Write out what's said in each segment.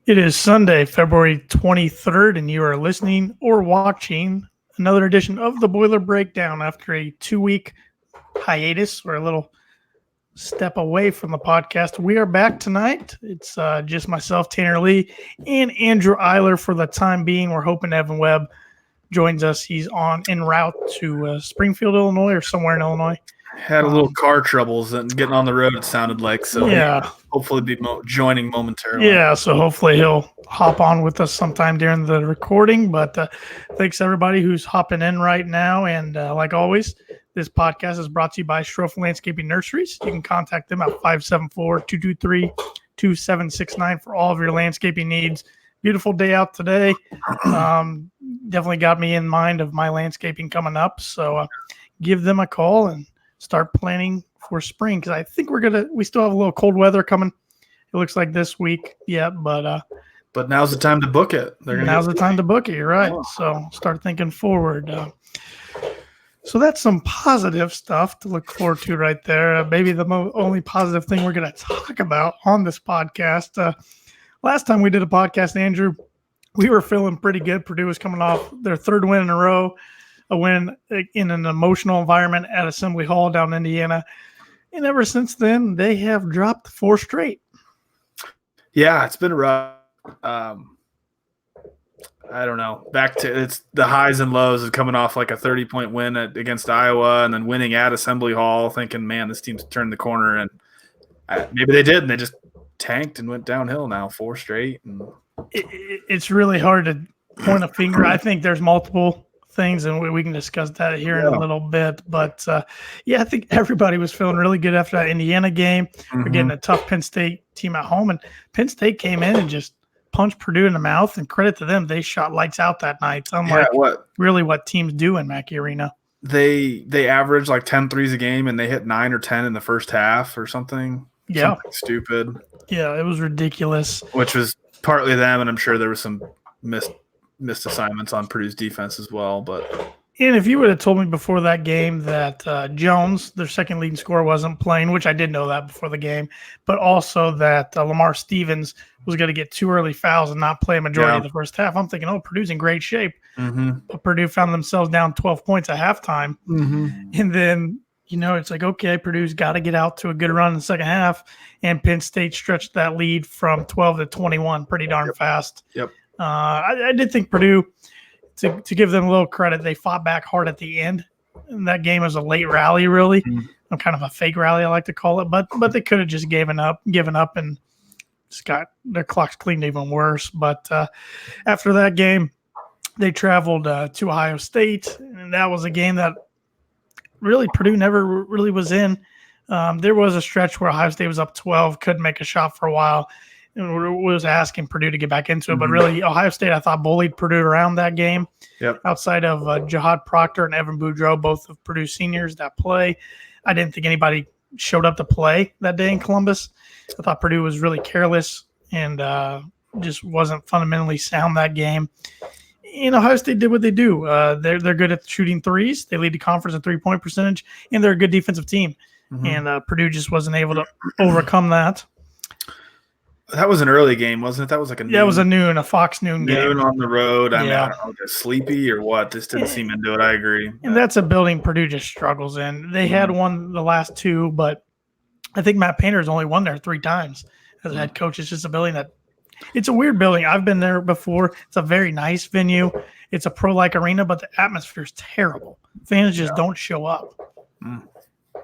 It is Sunday, February 23rd, and you are listening or watching another edition of the Boiler Breakdown after a 2-week hiatus or a little step away from the podcast. We are back tonight. It's just myself, Tanner Lee, and Andrew Eiler for the time being. We're hoping Evan Webb joins us. He's en route to Springfield, Illinois, or somewhere in Illinois. Had a little car troubles and getting on the road, it sounded like. So yeah, hopefully be joining momentarily. Yeah, so hopefully he'll hop on with us sometime during the recording. But thanks everybody who's hopping in right now. And like always, this podcast is brought to you by Strofe Landscaping Nurseries. You can contact them at 574-223-2769 for all of your landscaping needs. Beautiful day out today. Definitely got me in mind of my landscaping coming up. So give them a call and start planning for spring, because I think we still have a little cold weather coming. It looks like this week, but now's the time to book it. Now's the time to book it. You're right. So start thinking forward. So that's some positive stuff to look forward to right there. Maybe the only positive thing we're going to talk about on this podcast. Last time we did a podcast, Andrew, we were feeling pretty good. Purdue was coming off their third win in a row. A win in an emotional environment at Assembly Hall down in Indiana. And ever since then, they have dropped 4 straight. Yeah, it's been rough. I don't know. It's the highs and lows of coming off like a 30-point win against Iowa and then winning at Assembly Hall, thinking, man, this team's turned the corner. And maybe they did, and they just tanked and went downhill now, 4 straight. And it's really hard to point a finger. I think there's multiple things, and we can discuss that here in a little bit. But I think everybody was feeling really good after that Indiana game. We're getting a tough Penn State team at home, and Penn State came in and just punched Purdue in the mouth. And credit to them, they shot lights out that night. Unlike really what teams do in Mackey Arena. They averaged like 10 threes a game, and they hit 9 or 10 in the first half or something. Yeah, something stupid. Yeah, it was ridiculous. Which was partly them, and I'm sure there was some missed assignments on Purdue's defense as well. And if you would have told me before that game that Jones, their second leading scorer, wasn't playing, which I did know that before the game, but also that Lamar Stevens was going to get 2 early fouls and not play a majority of the first half, I'm thinking, Purdue's in great shape. But Purdue found themselves down 12 points at halftime. And then, it's like, okay, Purdue's got to get out to a good run in the second half. And Penn State stretched that lead from 12 to 21 pretty darn fast. Yep. I did think Purdue, to give them a little credit, they fought back hard at the end. And that game was a late rally, really. Kind of a fake rally, I like to call it. But they could have just given up, and just got their clocks cleaned even worse. But after that game, they traveled to Ohio State, and that was a game that really Purdue never really was in. There was a stretch where Ohio State was up 12, couldn't make a shot for a while, and was asking Purdue to get back into it. But really, Ohio State, I thought, bullied Purdue around that game. Yep. Outside of Jihad Proctor and Evan Boudreaux, both of Purdue seniors that play, I didn't think anybody showed up to play that day in Columbus. I thought Purdue was really careless and just wasn't fundamentally sound that game. And Ohio State did what they do. They're good at shooting threes. They lead the conference in 3-point percentage, and they're a good defensive team. And Purdue just wasn't able to overcome that. That was an early game, wasn't it? That was like it was a Fox noon game. Noon on the road. I don't know, just sleepy or what. This didn't seem into it. I agree. And that's a building Purdue just struggles in. They had won the last 2, but I think Matt Painter's only won there 3 times as a head coach. It's just a building that – it's a weird building. I've been there before. It's a very nice venue. It's a pro-like arena, but the atmosphere is terrible. Fans just don't show up.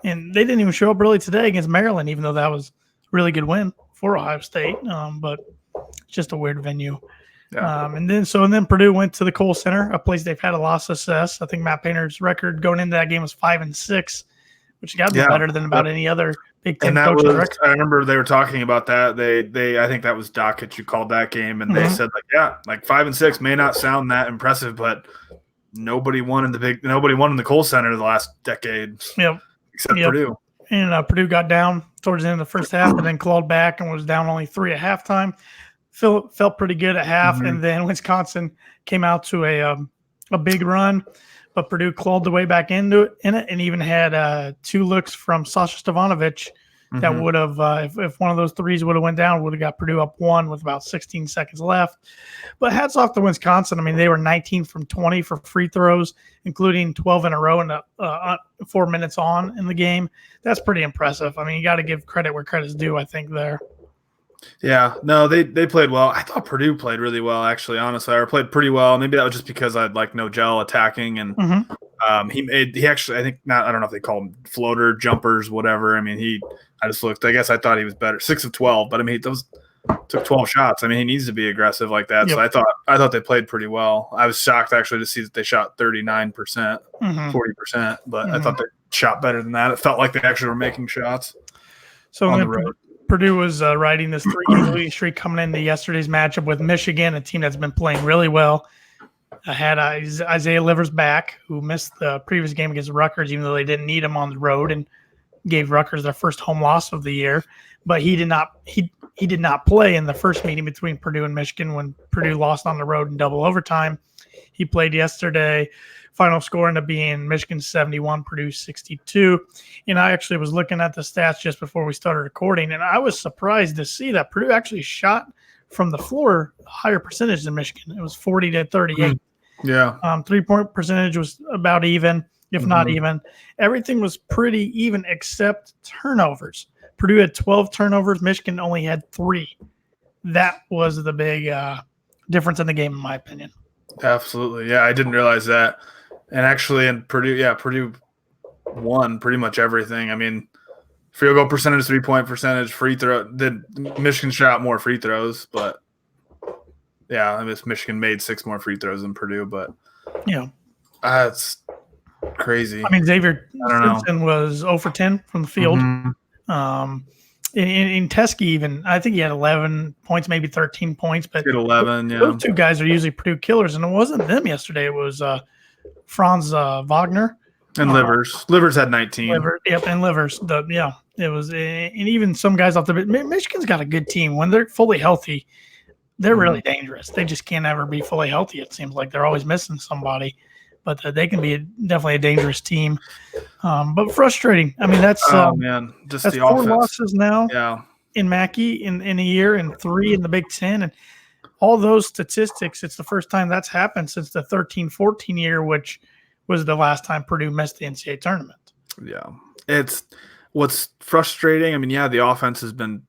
And they didn't even show up really today against Maryland, even though that was a really good win for Ohio State. But it's just a weird venue. Yeah. And then Purdue went to the Kohl Center, a place they've had a lot of success. I think Matt Painter's record going into that game was 5-6, which got to be better than about any other Big Ten coach's record. I remember they were talking about that. I think that was Dockett who called that game, and they said 5-6 may not sound that impressive, but nobody won in the Kohl Center the last decade. Yep. Except Purdue. And Purdue got down towards the end of the first half and then clawed back and was down only 3 at halftime. Felt pretty good at half, and then Wisconsin came out to a big run, but Purdue clawed the way back into it and even had 2 looks from Sasha Stefanovic that would have, if one of those threes would have went down, would have got Purdue up 1 with about 16 seconds left. But hats off to Wisconsin. I mean, they were 19 from 20 for free throws, including 12 in a row and 4 minutes on in the game. That's pretty impressive. I mean, you got to give credit where credit's due, I think, there. Yeah, no, they played well. I thought Purdue played really well, actually, honestly. Or played pretty well. Maybe that was just because I'd like Nogel attacking, and he actually, I think, not, I don't know if they call them floater jumpers, whatever. I mean, I just looked, I guess I thought he was better. 6 of 12, but I mean, those took 12 shots. I mean, he needs to be aggressive like that. Yep. So I thought they played pretty well. I was shocked actually to see that they shot 39%, 40%, but I thought they shot better than that. It felt like they actually were making shots. So on the road. Purdue was riding this 3-game losing streak coming into yesterday's matchup with Michigan, a team that's been playing really well. I had Isaiah Livers back, who missed the previous game against Rutgers, even though they didn't need him on the road, and gave Rutgers their first home loss of the year. But he did not play in the first meeting between Purdue and Michigan when Purdue lost on the road in double overtime. He played yesterday. Final score ended up being Michigan 71, Purdue 62. And I actually was looking at the stats just before we started recording, and I was surprised to see that Purdue actually shot from the floor a higher percentage than Michigan. It was 40 to 38. Yeah. 3-point percentage was about even, if not even. Everything was pretty even except turnovers. Purdue had 12 turnovers. Michigan only had 3. That was the big difference in the game, in my opinion. Absolutely. Yeah, I didn't realize that. And actually in Purdue won pretty much everything. I mean, field goal percentage, 3-point percentage, free throw. Michigan shot more free throws, but yeah, I mean, Michigan made 6 more free throws than Purdue, but it's crazy. I mean, Xavier Simpson was 0 for 10 from the field. In Teskey, even, I think he had 11 points, maybe 13 points. But 11, those two guys are usually Purdue killers, and it wasn't them yesterday. It was Franz Wagner. And Livers. Livers had 19. And Livers. It was, and even some guys off the bench. Michigan's got a good team. When they're fully healthy, they're really dangerous. They just can't ever be fully healthy. It seems like they're always missing somebody. But they can be definitely a dangerous team. But frustrating. I mean, that's just that's the 4 offense. losses now in Mackey in a year and 3 in the Big Ten. And all those statistics, it's the first time that's happened since the 13-14 year, which was the last time Purdue missed the NCAA tournament. Yeah. It's what's frustrating. I mean, the offense has been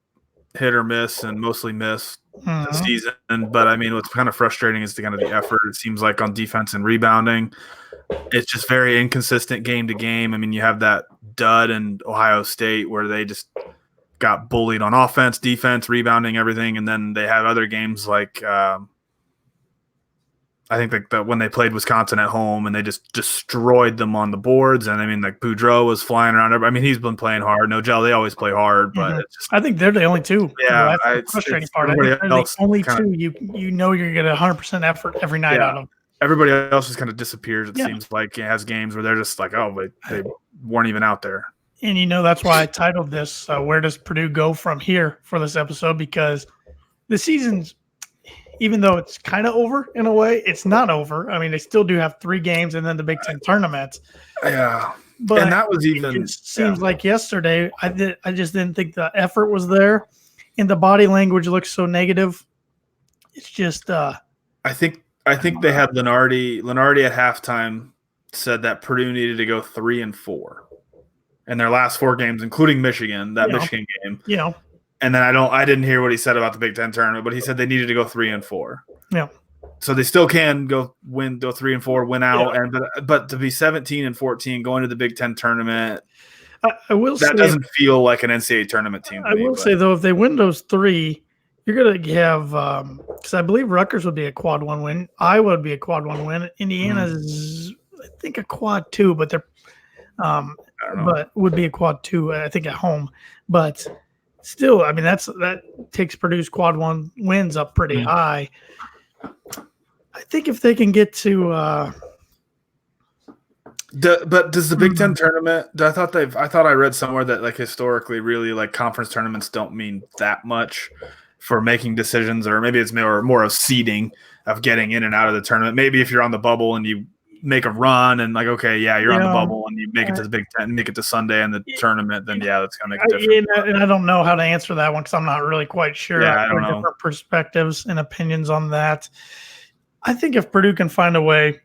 hit or miss and mostly missed this season. But I mean, what's kind of frustrating is the effort. It seems like on defense and rebounding, it's just very inconsistent game to game. I mean, you have that dud in Ohio State where they just got bullied on offense, defense, rebounding, everything. And then they have other games like I think that when they played Wisconsin at home and they just destroyed them on the boards. And I mean, like Boudreaux was flying around. I mean, he's been playing hard. Nogel, they always play hard, but it's just, I think they're the only two. Yeah, that's the frustrating part. I think they're the only two you know you're going to get 100% effort every night out of. Everybody else just kind of disappears. It seems like it has games where they're just like, oh, but they weren't even out there. And that's why I titled this "Where Does Purdue Go From Here" for this episode, because the season's, even though it's kind of over in a way, it's not over. I mean, they still do have 3 games and then the Big Ten tournament. Yeah, but and that was even. It seems like yesterday, I just didn't think the effort was there, and the body language looks so negative. It's just. I think they had Lenardi at halftime said that Purdue needed to go 3-4 in their last 4 games, including Michigan, Michigan game. Yeah. And then I didn't hear what he said about the Big Ten tournament, but he said they needed to go 3-4. Yeah. So they still can go 3-4, win out, but to be 17-14 going to the Big Ten tournament, I will say that doesn't feel like an NCAA tournament team. I will say though, if they win those 3, you're going to have because I believe Rutgers would be a quad 1 win, Iowa would be a quad 1 win, Indiana's I think a quad 2, but they're but would be a quad 2 I think at home, but. Still, I mean, that takes Purdue's quad 1 wins up pretty high. I think if they can get to but does the Big Ten tournament? I thought I read somewhere that like historically, really like conference tournaments don't mean that much for making decisions, or maybe it's more of seeding of getting in and out of the tournament. Maybe if you're on the bubble and you make a run and like, okay, yeah, you're on the Yeah. bubble and you make it to the Big Ten, make it to Sunday and the tournament, then yeah, that's gonna make a difference. And I don't know how to answer that one because I'm not really quite sure. Yeah, I've I don't heard know. different perspectives and opinions on that. I think if Purdue can find a way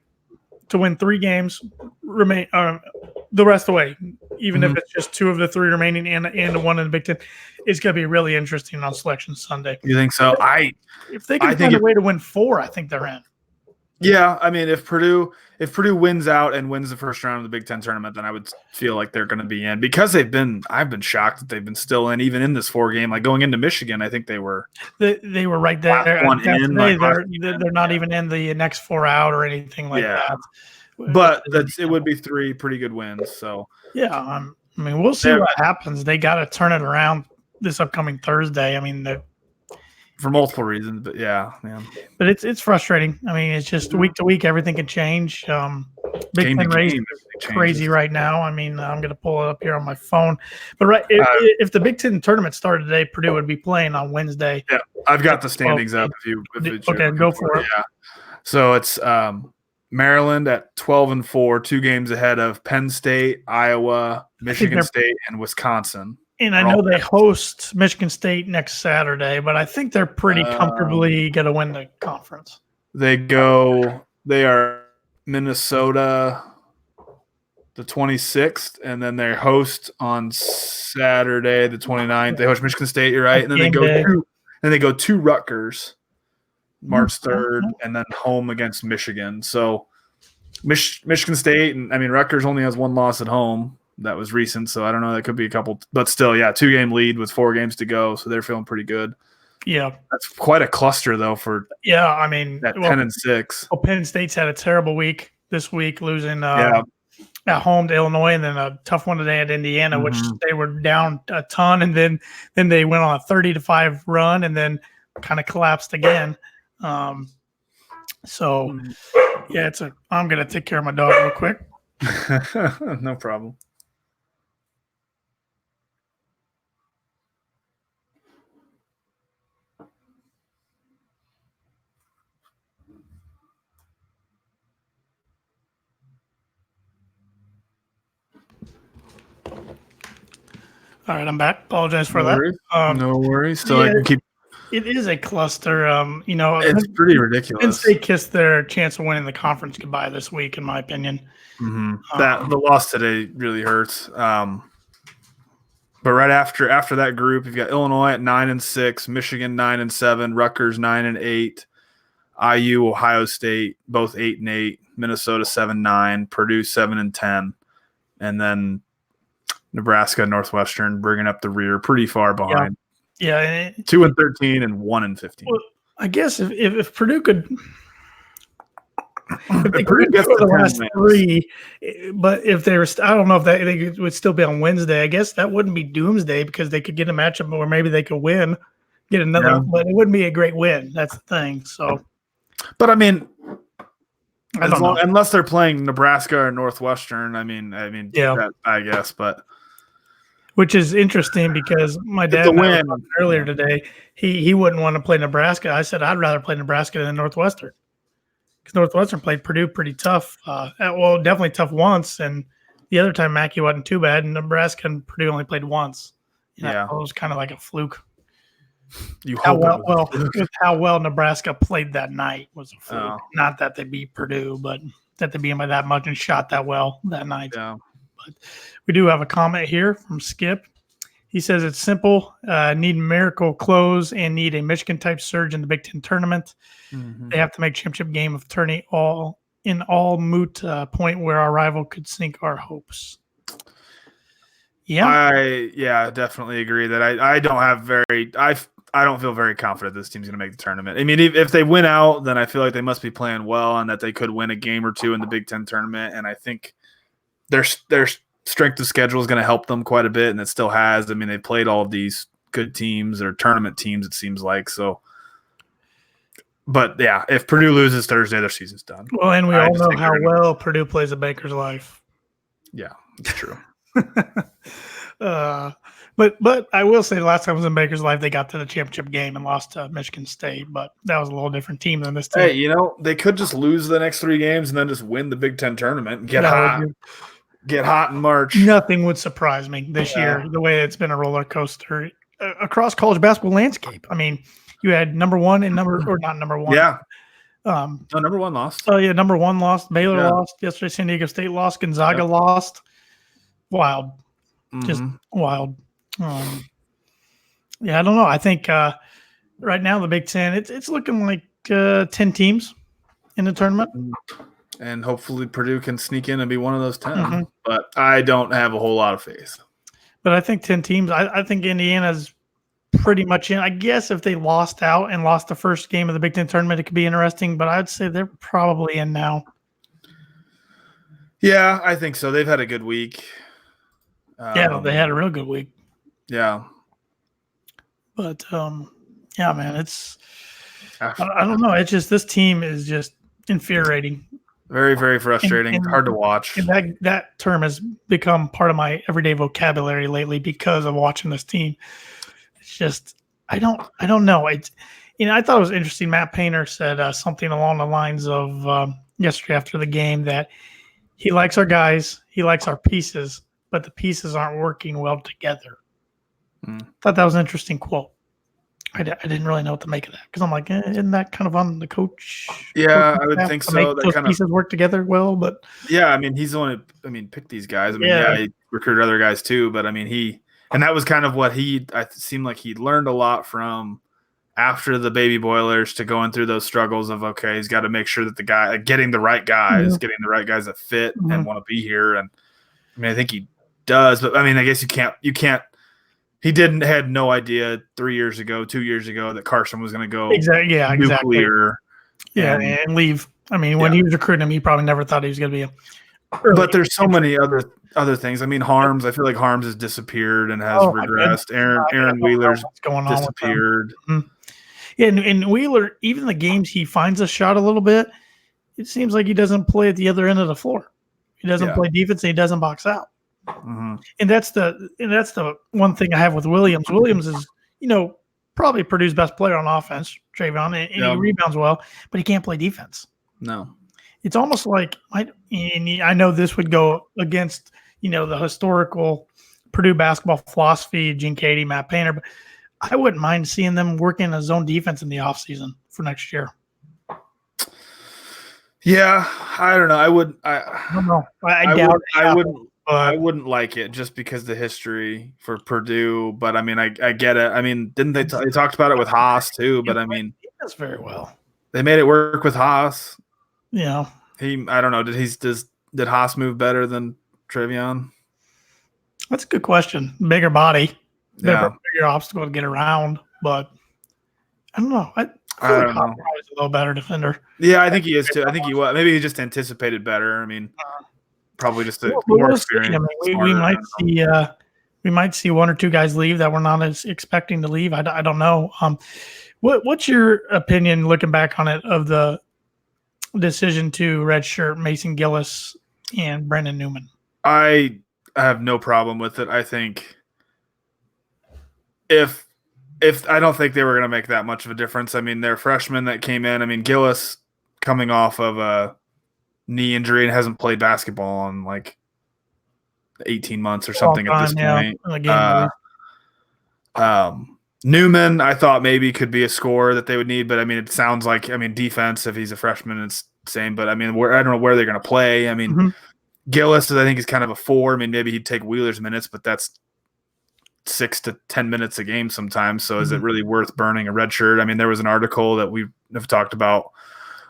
to win 3 games, remain the rest of the way, even if it's just 2 of the 3 remaining and 1 in the Big Ten, it's going to be really interesting on Selection Sunday. You think so? If they can find a way to win 4, I think they're in. Yeah, I mean, if Purdue wins out and wins the first round of the Big Ten tournament, then I would feel like they're going to be in because I've been shocked that they've been still in, even in this 4 game. Like going into Michigan, I think they were right there. They're not even in the next 4 out or anything like that. But it would be 3 pretty good wins. So yeah, I mean, we'll see what happens. They got to turn it around this upcoming Thursday. I mean, for multiple reasons, but yeah. But it's frustrating. I mean, it's just week to week, everything can change. Big Ten race is crazy right now. I mean, I'm going to pull it up here on my phone. But if the Big Ten tournament started today, Purdue would be playing on Wednesday. Yeah, I've got the standings up. Okay, go for it. Yeah. So it's Maryland at 12-4, 2 games ahead of Penn State, Iowa, Michigan State, and Wisconsin. And I know they host Michigan State next Saturday, but I think they're pretty comfortably going to win the conference. They are Minnesota the 26th, and then they host on Saturday the 29th. They host Michigan State, you're right. And then they go to Rutgers March 3rd, and then home against Michigan. So Michigan State, and I mean, Rutgers only has 1 loss at home. That was recent, so I don't know. That could be a couple, but still, yeah, 2-game lead with 4 games to go, so they're feeling pretty good. Yeah, that's quite a cluster though. I mean, 10-6. Well, Penn State's had a terrible week this week, losing at home to Illinois, and then a tough one today at Indiana, which they were down a ton, and then they went on a 30-5 run, and then kind of collapsed again. So yeah, I'm gonna take care of my dog real quick. No problem. All right, I'm back. Apologize for that. No worries. So I can keep. It is a cluster. It's pretty ridiculous. Penn State kissed their chance of winning the conference goodbye this week, in my opinion. The loss today really hurts. But right after that group, you've got Illinois at 9-6, Michigan 9-7, Rutgers 9-8, IU, Ohio State both 8-8, Minnesota 7-9, Purdue 7-10, and then Nebraska, Northwestern bringing up the rear pretty far behind. Yeah, 2-13 and 1-15. Well, I guess if Purdue could, if they Purdue could gets go the the last 10 3, but if they were, I don't know if they would still be on Wednesday. I guess that wouldn't be doomsday because they could get a matchup, or maybe they could get another, but it wouldn't be a great win. That's the thing. So, but I mean, unless they're playing Nebraska or Northwestern, I mean, I guess, but. Which is interesting because my dad earlier today, he wouldn't want to play Nebraska. I said I'd rather play Nebraska than Northwestern because Northwestern played Purdue pretty tough. Definitely tough once, and the other time Mackey wasn't too bad. And Nebraska and Purdue only played once. It was kind of like a fluke. How well Nebraska played that night was a fluke. Not that they beat Purdue, but that they beat them by that much and shot that well that night. Yeah. But we do have a comment here from Skip. He says it's simple. Need miracle close and need a Michigan-type surge in the Big Ten tournament. They have to make championship game of tourney all moot point where our rival could sink our hopes. Yeah, I definitely agree that I don't feel very confident this team's going to make the tournament. I mean, if they win out, then I feel like they must be playing well and that they could win a game or 2 in the Big Ten tournament. And I think their strength of schedule is going to help them quite a bit, and it still has. I mean, they played all of these good teams or tournament teams, it seems like. So, but yeah, if Purdue loses Thursday, their season's done. Well, and we all know how well Purdue plays a Baker's life. Yeah, it's true. But I will say the last time I was in Baker's life, they got to the championship game and lost to Michigan State. But that was a little different team than this team. Hey, they could just lose the next 3 games and then just win the Big Ten tournament and get hot in March. Nothing would surprise me this year, the way it's been a roller coaster across college basketball landscape. I mean, you had number one and not number one. Yeah. Number one lost. Oh, yeah, number one lost. Baylor lost. Yesterday, San Diego State lost. Gonzaga lost. Wild. Just wild. Yeah, I don't know. I think right now the Big Ten, it's looking like 10 teams in the tournament. And hopefully Purdue can sneak in and be one of those 10. But I don't have a whole lot of faith. But I think 10 teams. I think Indiana's pretty much in. I guess if they lost out and lost the first game of the Big Ten tournament, it could be interesting. But I'd say they're probably in now. Yeah, I think so. They've had a good week. Yeah, they had a real good week. Yeah. But, yeah, man, it's – I don't know. It's just this team is just infuriating. Very, very frustrating. And hard to watch. And that term has become part of my everyday vocabulary lately because of watching this team. It's just I don't know. I thought it was interesting. Matt Painter said something along the lines of yesterday after the game that he likes our guys, he likes our pieces, but the pieces aren't working well together. Thought that was an interesting quote. I didn't really know what to make of that because I'm like, isn't that kind of on the coach? Yeah, I would think so. Make those pieces work together well, but yeah, I mean, he's the one who picked these guys. I mean, he recruited other guys too, but I mean, and that was kind of what I seemed like he learned a lot from after the baby boilers to going through those struggles of, okay, he's got to make sure that getting the right guys, getting the right guys that fit and want to be here. And I mean, I think he does, but I mean, I guess you can't. He had no idea 2 years ago that Carson was going to go nuclear. Yeah, and leave. I mean, when he was recruiting him, he probably never thought he was going to be But there's so many other things. I mean, Harms. I feel like Harms has disappeared and has regressed. Aaron Wheeler's disappeared. Yeah, and Wheeler, even the games he finds a shot a little bit, it seems like he doesn't play at the other end of the floor. He doesn't play defense. And he doesn't box out. And that's the one thing I have with Williams. Williams is, probably Purdue's best player on offense, Travion, and he rebounds well, but he can't play defense. No. It's almost like I know this would go against, the historical Purdue basketball philosophy, Gene Cady, Matt Painter, but I wouldn't mind seeing them working a zone defense in the offseason for next year. Yeah, I don't know. I don't know. I wouldn't like it just because of the history for Purdue, but I mean, I get it. I mean, didn't they talked about it with Haas too? But I mean, that's very well. They made it work with Haas. Yeah. I don't know. Did Haas move better than Travion? That's a good question. Bigger body, bigger obstacle to get around, but I don't know. I don't know. He's a little better defender. Yeah, I think he is too. I think he was. Maybe he just anticipated better. I mean, probably just more experience. I mean, we might see one or two guys leave that we're not as expecting to leave. I don't know. What's your opinion looking back on it of the decision to redshirt Mason Gillis and Brendan Newman? I have no problem with it. I think if I don't think they were going to make that much of a difference. I mean, they're freshmen that came in. I mean, Gillis coming off of a knee injury and hasn't played basketball in like 18 months or something at this point. Newman, I thought maybe could be a scorer that they would need, but I mean, it sounds like, defense, if he's a freshman, it's the same, but I mean, I don't know where they're going to play. I mean, Gillis, I think, is kind of a 4. I mean, maybe he'd take Wheeler's minutes, but that's 6 to 10 minutes a game sometimes. So is it really worth burning a red shirt? I mean, there was an article that we have talked about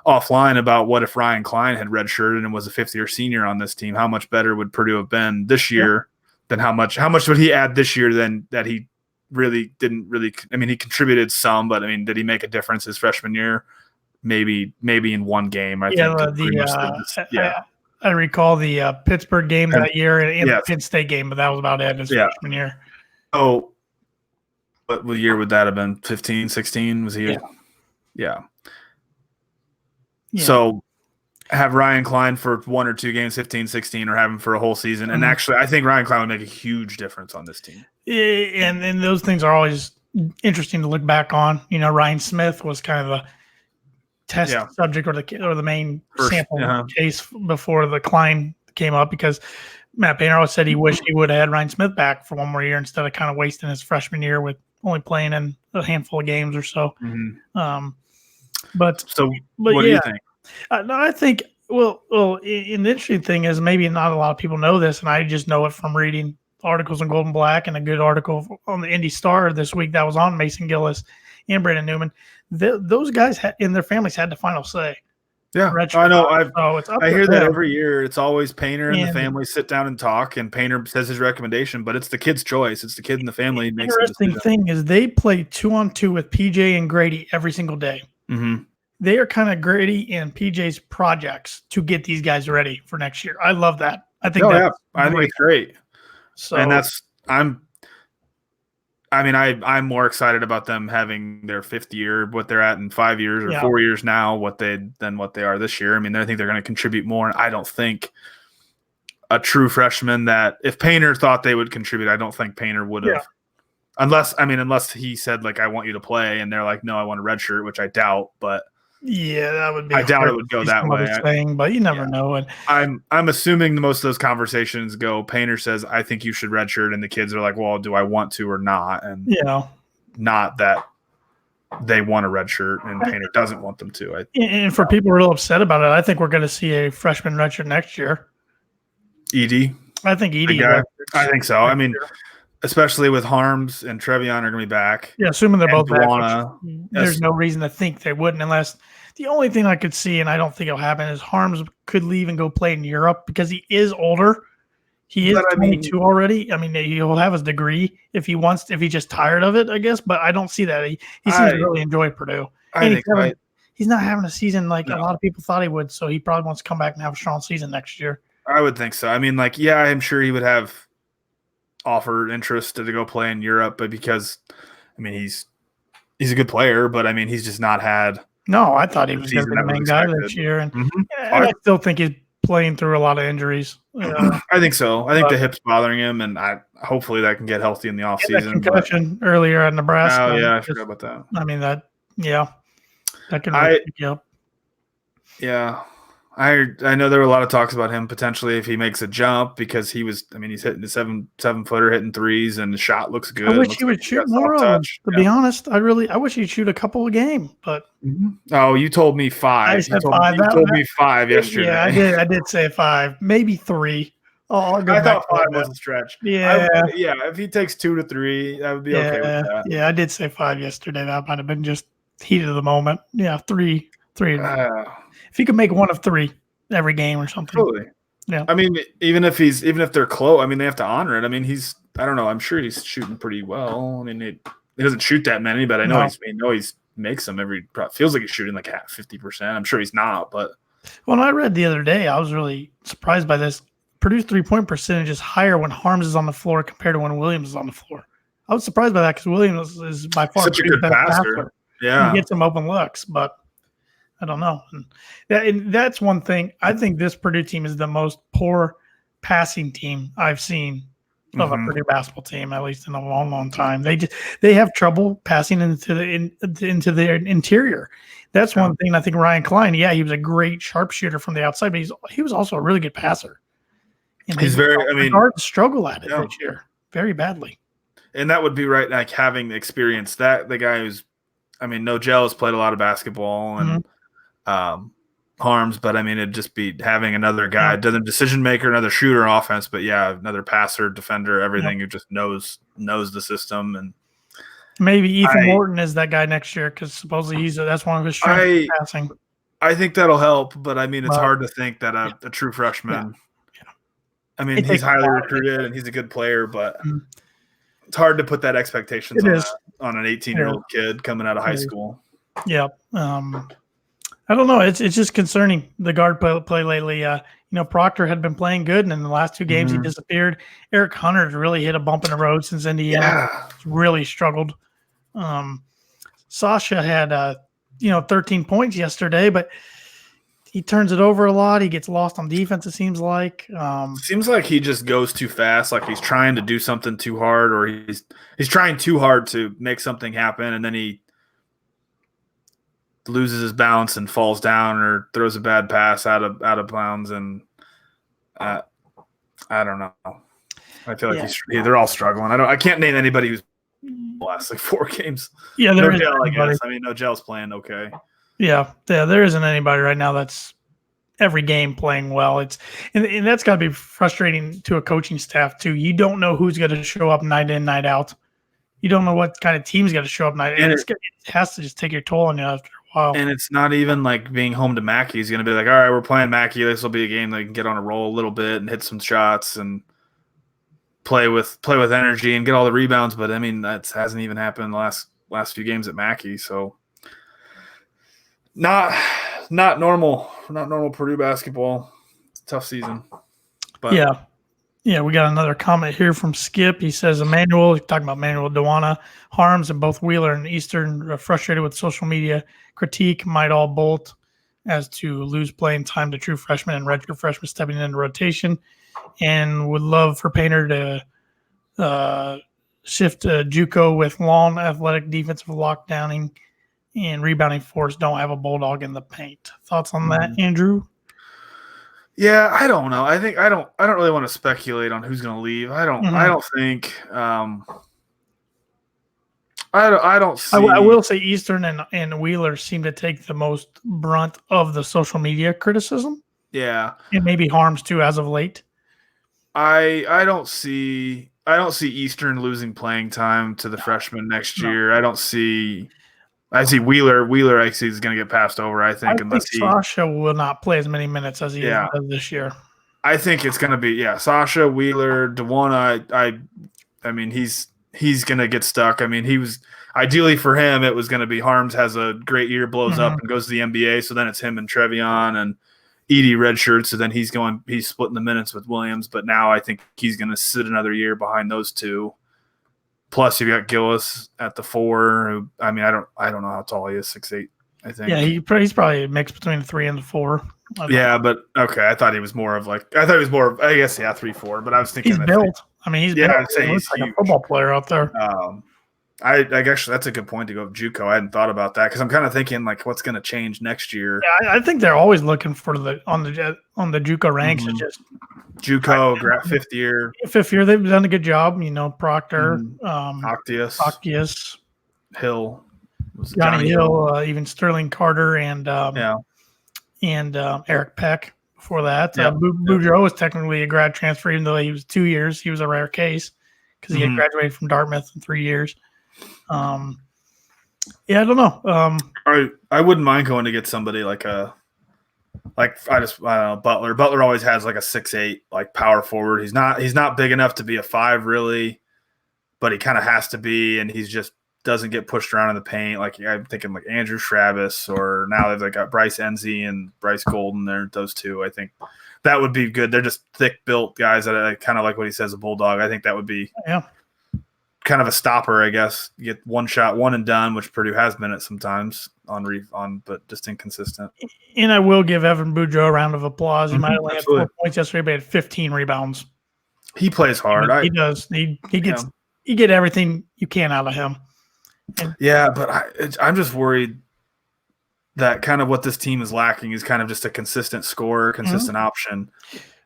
offline about what if Ryan Klein had redshirted and was a 5th-year senior on this team? How much better would Purdue have been this year than how much would he add this year than that he really didn't really – I mean, he contributed some, but, I mean, did he make a difference his freshman year? Maybe in one game, I think. I recall the Pittsburgh game that year and the Penn State game, but that was about it his freshman year. Oh, what year would that have been? 15, 16? Was he? Yeah. So, have Ryan Klein for 1 or 2 games, 15, 16, or have him for a whole season. And actually, I think Ryan Klein would make a huge difference on this team. And those things are always interesting to look back on. Ryan Smith was kind of the test subject or the main sample case before the Klein came up, because Matt Painter always said he wished he would have had Ryan Smith back for one more year instead of kind of wasting his freshman year with only playing in a handful of games or so. But what do you think? No, I think well, and the interesting thing is maybe not a lot of people know this, and I just know it from reading articles in Gold and Black and a good article on the Indy Star this week that was on Mason Gillis and Brandon Newman. Those guys and their families had the final say. Yeah, I know. I hear that every year. It's always Painter and the family sit down and talk, and Painter says his recommendation, but it's the kid's choice. It's the kid and the family. The interesting thing is they play 2-on-2 with PJ and Grady every single day. Mm-hmm. They are kind of Grady and PJ's projects to get these guys ready for next year. I love that. I think I think it's great. So, and I'm more excited about them having their 5th year, what they're at in 5 years or 4 years now, than what they are this year. I mean, I think they're going to contribute more. And I don't think a true freshman that if Painter thought they would contribute, I don't think Painter would have. Unless he said, like, I want you to play, and they're like, no, I want a red shirt, which I doubt, but yeah, that would be. I doubt it would go that way. Thing, but you never know. And I'm assuming most of those conversations go. Painter says, "I think you should redshirt," and the kids are like, "Well, do I want to or not?" And not that they want a redshirt, and Painter doesn't want them to. And for people real upset about it, I think we're going to see a freshman redshirt next year. Ed, I think Ed. I think so. I mean, especially with Harms and Trevion are going to be back. Yeah, assuming they're both back. There's no reason to think they wouldn't, unless the only thing I could see, and I don't think it'll happen, is Harms could leave and go play in Europe because he is older. He is 22 already. I mean, he'll have his degree if he wants. If he's just tired of it, I guess. But I don't see that. He seems to really enjoy Purdue. He's not having a season like a lot of people thought he would. So he probably wants to come back and have a strong season next year. I would think so. I mean, I'm sure he would have offered interest to go play in Europe, but because, I mean, he's a good player, but I mean, he's just not had. No, I thought he was going to be the main guy this year, and I still think he's playing through a lot of injuries. I think so. I think the hip's bothering him, and hopefully that can get healthy in the offseason. Concussion earlier at Nebraska. Oh yeah, I forgot about that. I mean that can really pick you up. Yeah. I know there were a lot of talks about him potentially if he makes a jump, because he's hitting the seven footer, hitting threes, and the shot looks good. I wish he would shoot more of them, to be honest. I wish he'd shoot a couple a game, but you told me 5. I said 5. You told me 5 yesterday. Yeah, I did say 5, maybe 3. I thought 5 was a stretch. Yeah. If he takes 2 to 3, I would be okay with that. Yeah, I did say 5 yesterday. That might have been just heat of the moment. Yeah, 3. If he could make 1 of 3 every game or something. Totally. Yeah. I mean, even if they're close, I mean, they have to honor it. I mean, I don't know. I'm sure he's shooting pretty well. I mean, he doesn't shoot that many, but I know he makes them feels like he's shooting like 50%. I'm sure he's not, but. Well, I read the other day, I was really surprised by this. Purdue's 3-point percentage is higher when Harms is on the floor compared to when Williams is on the floor. I was surprised by that because Williams is by far such a good passer. Yeah. He gets some open looks, but I don't know. And that's one thing. I think this Purdue team is the most poor passing team I've seen of a Purdue basketball team, at least in a long, long time. They have trouble passing into their interior. That's one thing. I think Ryan Klein, he was a great sharpshooter from the outside, but he was also a really good passer. And he's struggle at it this year very badly. And that would be right, like having experience. That the guy who's, I mean, Nogel has played a lot of basketball and Harms, but I mean, it'd just be having another guy, another decision maker, another shooter on offense, but another passer, defender, everything who just knows the system. And maybe Ethan Morton is that guy next year because supposedly that's one of his strengths passing. I think that'll help, but I mean, it's hard to think that a true freshman. Yeah. I mean, he's highly recruited and he's a good player, but it's hard to put that expectations on an 18-year-old kid coming out of high school. Yeah. I don't know. It's just concerning, the guard play lately. Proctor had been playing good, and in the last 2 games he disappeared. Eric Hunter's really hit a bump in the road since Indiana. Really struggled. Sasha had 13 points yesterday, but He turns it over a lot. He gets lost on defense, it seems like. Seems like he just goes too fast, like he's trying to do something too hard, or he's trying too hard to make something happen, and then he loses his balance and falls down or throws a bad pass out of bounds, and I don't know. I feel like they're all struggling. I can't name anybody who's last like 4 games. Yeah, there isn't Nogel, I anybody. guess. I mean, Nogel's playing okay. Yeah, there isn't anybody right now that's every game playing well. And that's got to be frustrating to a coaching staff too. You don't know who's going to show up night in, night out. You don't know what kind of team's going to show up night. And it has to just take your toll on you after a while. And it's not even like being home to Mackey. He's going to be like, all right, we're playing Mackey. This will be a game that can get on a roll a little bit and hit some shots and play with energy and get all the rebounds. But I mean, that hasn't even happened in the last few games at Mackey. So not normal Purdue basketball. It's a tough season. But yeah, we got another comment here from Skip. He says Emmanuel, talking about Emmanuel Dewana, Harms, and both Wheeler and Eastern are frustrated with social media critique, might all bolt as to lose playing time to true freshmen and redshirt freshmen stepping into rotation, and would love for Painter to shift JUCO with long athletic defensive lockdowning and rebounding force. Don't have a bulldog in the paint. Thoughts on that, Andrew? Yeah, I don't know. I don't really want to speculate on who's going to leave. I don't think. I don't see. I will say Eastern and Wheeler seem to take the most brunt of the social media criticism. Yeah, and maybe Harms too as of late. I don't see Eastern losing playing time to the freshmen next year. I see Wheeler. I see is going to get passed over. I think Sasha will not play as many minutes as he does this year. I think it's going to be Sasha, Wheeler, Dewana. I mean he's going to get stuck. I mean he was ideally for him it was going to be Harms has a great year, blows up and goes to the NBA. So then it's him and Trevion and Edie redshirt. So then he's splitting the minutes with Williams. But now I think he's going to sit another year behind those two. Plus, you've got Gillis at the 4. Who, I mean, I don't know how tall he is, 6'8", I think. Yeah, he's probably a mix between the 3 and the 4. Yeah, but okay, I thought he was more of I guess 3-4. But I was thinking he's built. He's built. I'd say he's like a football player out there. I actually that's a good point to go with JUCO. I hadn't thought about that because I'm kind of thinking like what's going to change next year. Yeah, I think they're always looking for on the JUCO ranks. It's just JUCO, 5th year. 5th year, they've done a good job. Proctor, Octius, Hill, Johnny Hill, even Sterling Carter, and Eric Peck. Before that, Boudreaux was technically a grad transfer, even though he was 2 years. He was a rare case because he had graduated from Dartmouth in 3 years. I don't know. I wouldn't mind going to get somebody like Butler. Butler always has like a 6'8" like power forward. He's not big enough to be a 5 really, but he kind of has to be, and he's just doesn't get pushed around in the paint. Like I'm thinking like Andrew Travis, or now they've got Bryce Enzi and Bryce Golden. They're those two. I think that would be good. They're just thick built guys that I kind of like what he says, a bulldog. I think that would be kind of a stopper, I guess. You get one shot, one and done, which Purdue has been at sometimes but just inconsistent. And I will give Evan Boudreaux a round of applause. He might have only had 4 points yesterday, but he had 15 rebounds. He plays hard. He does. He gets you get everything you can out of him. But I'm just worried that kind of what this team is lacking is kind of just a consistent scorer, consistent option.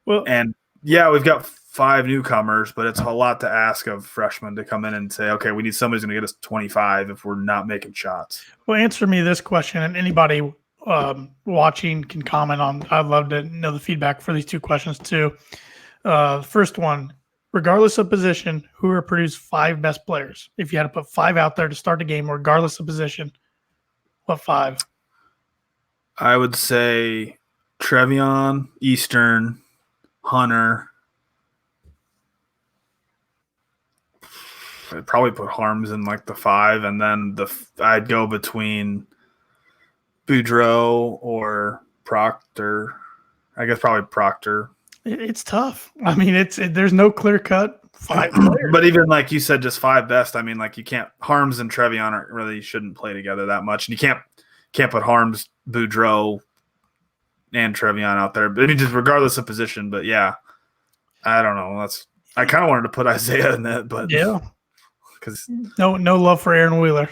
Well, and we've got 5 newcomers, but it's a lot to ask of freshmen to come in and say, okay, we need somebody who's going to get us 25 if we're not making shots. Well, answer me this question, and anybody watching can comment on. I'd love to know the feedback for these 2 questions too. First one, regardless of position, who are Purdue's 5 best players? If you had to put 5 out there to start a game, regardless of position, what 5? I would say Trevion, Eastern, Hunter. I'd probably put Harms in like the 5, and then I'd go between Boudreaux or Proctor. I guess probably Proctor. It's tough. I mean, there's no clear cut 5 players. But even like you said, just 5 best. I mean, like you can't Harms and Trevion shouldn't play together that much, and you can't put Harms, Boudreaux, Trevion out there. But I mean, just regardless of position. But yeah, I don't know. I kind of wanted to put Isaiah in that, but Yeah, because no love for Aaron Wheeler.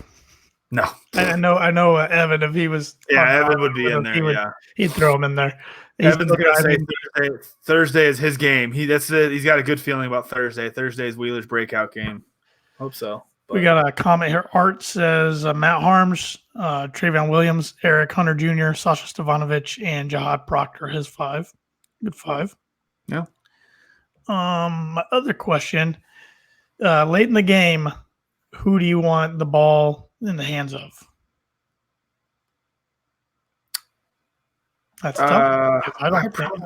no, I know Evan, if he was Evan would be in there. He'd throw him in there. Evan's gonna say Thursday is his game. That's it. He's got a good feeling about Thursday. Thursday is Wheeler's breakout game. Hope so. But we got a comment here. Art says Matt Harms, Travion Williams, Eric Hunter Jr., Sasha Stavanovich, and Jihad Proctor. His 5. Good 5. Yeah. My other question, late in the game, who do you want the ball in the hands of? That's tough.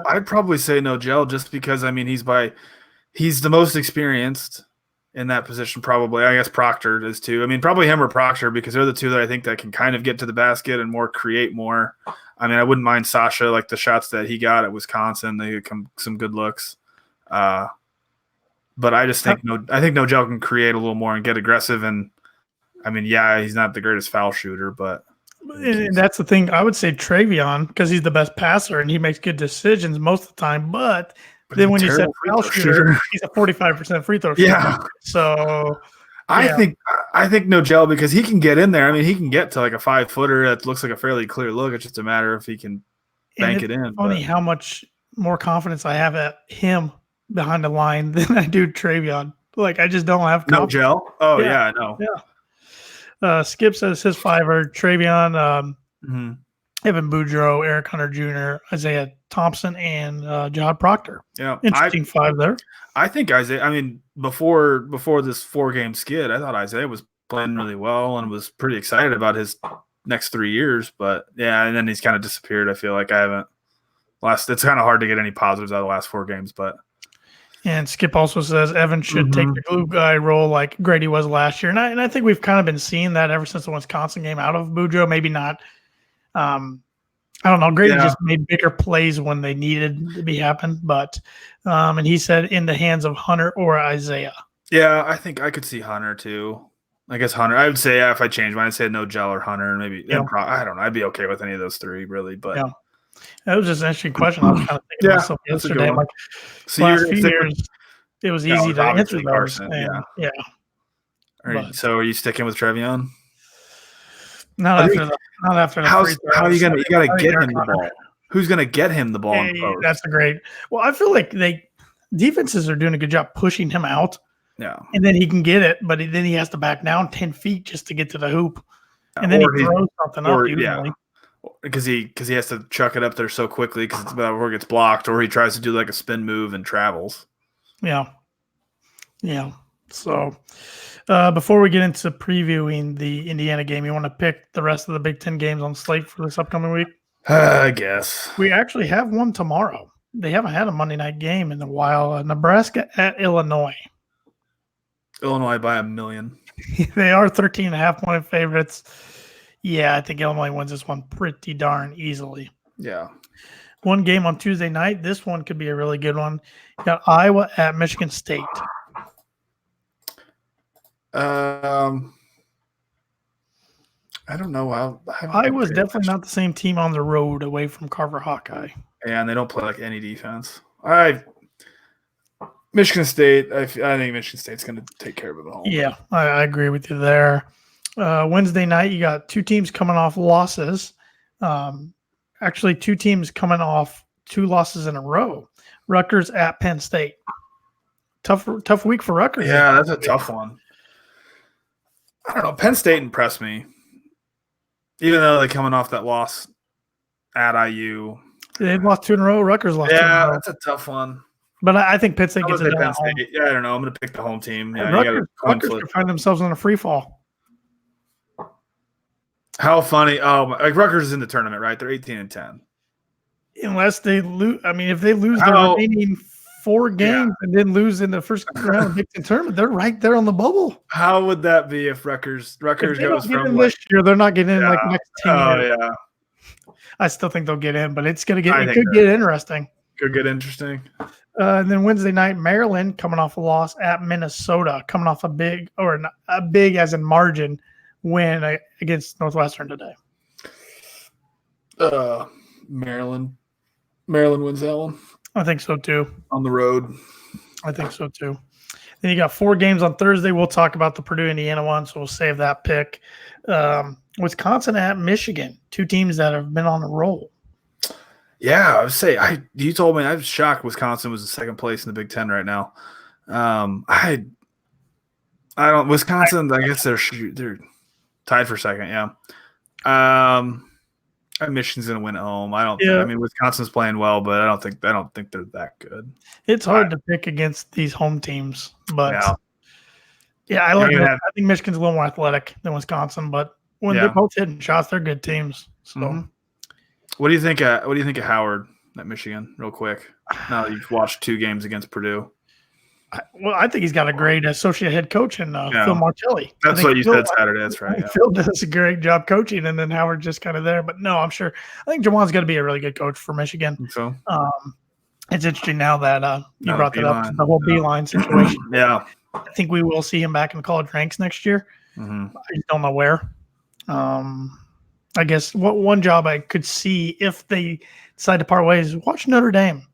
I'd probably say Nogel just because he's the most experienced in that position. Probably, I guess Proctor is too. I mean, probably him or Proctor because they're the two that I think that can kind of get to the basket and create more. I mean, I wouldn't mind Sasha, like the shots that he got at Wisconsin. They come some good looks. But I just think Nogel can create a little more and get aggressive. And I mean, yeah, he's not the greatest foul shooter, but. And that's the thing. I would say Travion because he's the best passer and he makes good decisions most of the time. But then when you said foul shooter, he's a 45% free throw shooter. Yeah. So I think Nogel because he can get in there. I mean, he can get to like a 5-footer that looks like a fairly clear look. It's just a matter if he can bank it in. Funny how much more confidence I have at him behind the line than I do Travion. Like I just don't have confidence. Nogel? Oh yeah, I know. Yeah. Skip says his 5 are Travion, Evan Boudreaux, Eric Hunter Jr., Isaiah Thompson, and Jihad Proctor. Yeah, interesting 5 there. I think Isaiah. I mean, before this 4-game skid, I thought Isaiah was playing really well and was pretty excited about his next 3 years. But yeah, and then he's kind of disappeared. I feel like I haven't. It's kind of hard to get any positives out of the last 4 games, but. And Skip also says Evan should take the glue guy role like Grady was last year. And I think we've kind of been seeing that ever since the Wisconsin game out of Boudreaux. Maybe not. I don't know. Grady just made bigger plays when they needed to be happen. But and he said in the hands of Hunter or Isaiah. Yeah, I think I could see Hunter too. I guess Hunter. I would say if I changed mine, I'd say Nogel or Hunter. Maybe I don't know. I'd be okay with any of those 3 really. But that was just an interesting question. I was kind of thinking myself yesterday. Like, so last few years, it was easy to answer those. Yeah. All right, so are you sticking with Trevion? Not after the free throws. How are you gonna? You gotta get him the ball. Who's gonna get him the ball? In post? That's a great. Well, I feel like defenses are doing a good job pushing him out. Yeah, and then he can get it, but then he has to back down 10 feet just to get to the hoop, and then he throws something up usually. Yeah. Because he has to chuck it up there so quickly because it's about where it gets blocked, or he tries to do like a spin move and travels. Yeah. So before we get into previewing the Indiana game, you want to pick the rest of the Big Ten games on slate for this upcoming week? I guess we actually have one tomorrow. They haven't had a Monday night game in a while. Nebraska at Illinois. Illinois by 1 million. They are 13.5-point favorites. Yeah, I think Illinois wins this one pretty darn easily. Yeah. One game on Tuesday night. This one could be a really good one. You got Iowa at Michigan State. I don't know. Iowa's definitely not the same team on the road away from Carver Hawkeye. Yeah, and they don't play like any defense. Michigan State, I think Michigan State's going to take care of it all. Yeah, I agree with you there. Wednesday night, you got 2 teams coming off losses. Actually, 2 teams coming off 2 losses in a row. Rutgers at Penn State. Tough week for Rutgers. Yeah, that's a tough one. I don't know. Penn State impressed me. Even though they're coming off that loss at IU. They've lost 2 in a row. Rutgers lost 2 in a row. Yeah, that's a tough one. But I think Penn State gets it done. Yeah, I don't know. I'm going to pick the home team. Yeah, Rutgers can find themselves in a free fall. How funny! Oh, like Rutgers is in the tournament, right? They're 18-10. Unless they lose, I mean, if they lose the remaining 4 games and then lose in the first round of the Big Ten tournament, they're right there on the bubble. How would that be if Rutgers goes from this year? They're not getting in like next 10 years. Yeah. I still think they'll get in, but it's gonna get interesting. Could get interesting. And then Wednesday night, Maryland coming off a loss at Minnesota, coming off a big as in margin win against Northwestern today. Maryland. Maryland wins that one I think so too. on the road. I think so too. Then you got 4 games on Thursday. We'll talk about the Purdue Indiana one, so we'll save that pick. Wisconsin at Michigan, 2 teams that have been on a roll. Yeah, I would say you told me I was shocked Wisconsin was in second place in the Big Ten right now. I don't Wisconsin. I guess they're tied for second. Yeah. Michigan's gonna win at home. I mean, Wisconsin's playing well, but I don't think they're that good. It's hard to pick against these home teams, but I think Michigan's a little more athletic than Wisconsin, but when they're both hitting shots, they're good teams. So, What do you think? What do you think of Howard at Michigan? Real quick. Now that you've watched 2 games against Purdue. I think he's got a great associate head coach in Phil Martelli. That's what you said Saturday. That's right. Yeah. Phil does a great job coaching, and then Howard's just kind of there. But no, I'm sure. I think Jawan's going to be a really good coach for Michigan. So it's interesting now that you brought that up, the whole Beeline situation. Yeah. I think we will see him back in the college ranks next year. I just don't know where. I guess one job I could see if they decide to part ways is watch Notre Dame.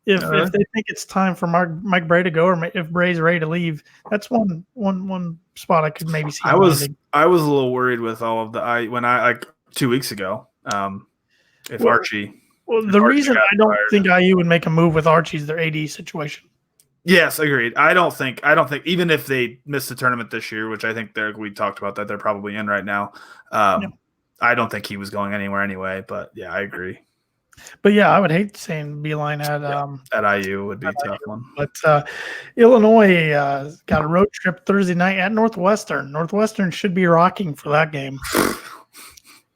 If they think it's time for Mike Bray to go, or if Bray's ready to leave, that's one spot I could maybe see. I was a little worried with all of when 2 weeks ago. Archie. Well, the reason I don't think IU would make a move with Archie is their AD situation. Yes, agreed. I don't think even if they miss the tournament this year, which I think we talked about that they're probably in right now. I don't think he was going anywhere anyway. But yeah, I agree. But yeah, I would hate saying Beeline at IU would be a tough one. But Illinois got a road trip Thursday night at Northwestern. Northwestern should be rocking for that game.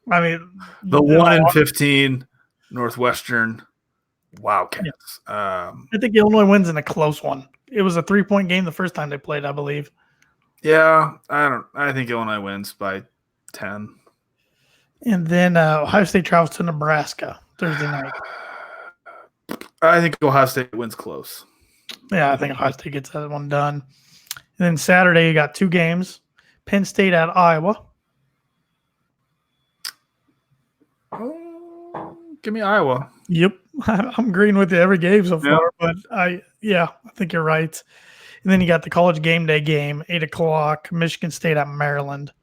I mean, the 1-15 Northwestern Wildcats. I think Illinois wins in a close one. It was a 3-point game the first time they played, I believe. Yeah, I think Illinois wins by 10. And then Ohio State travels to Nebraska Thursday night. I think Ohio State wins close. Yeah, I think Ohio State gets that one done. And then Saturday, you got 2 games. Penn State at Iowa. Oh, give me Iowa. Yep. I'm agreeing with you every game so far, but I think you're right. And then you got the college game day game, 8 o'clock, Michigan State at Maryland.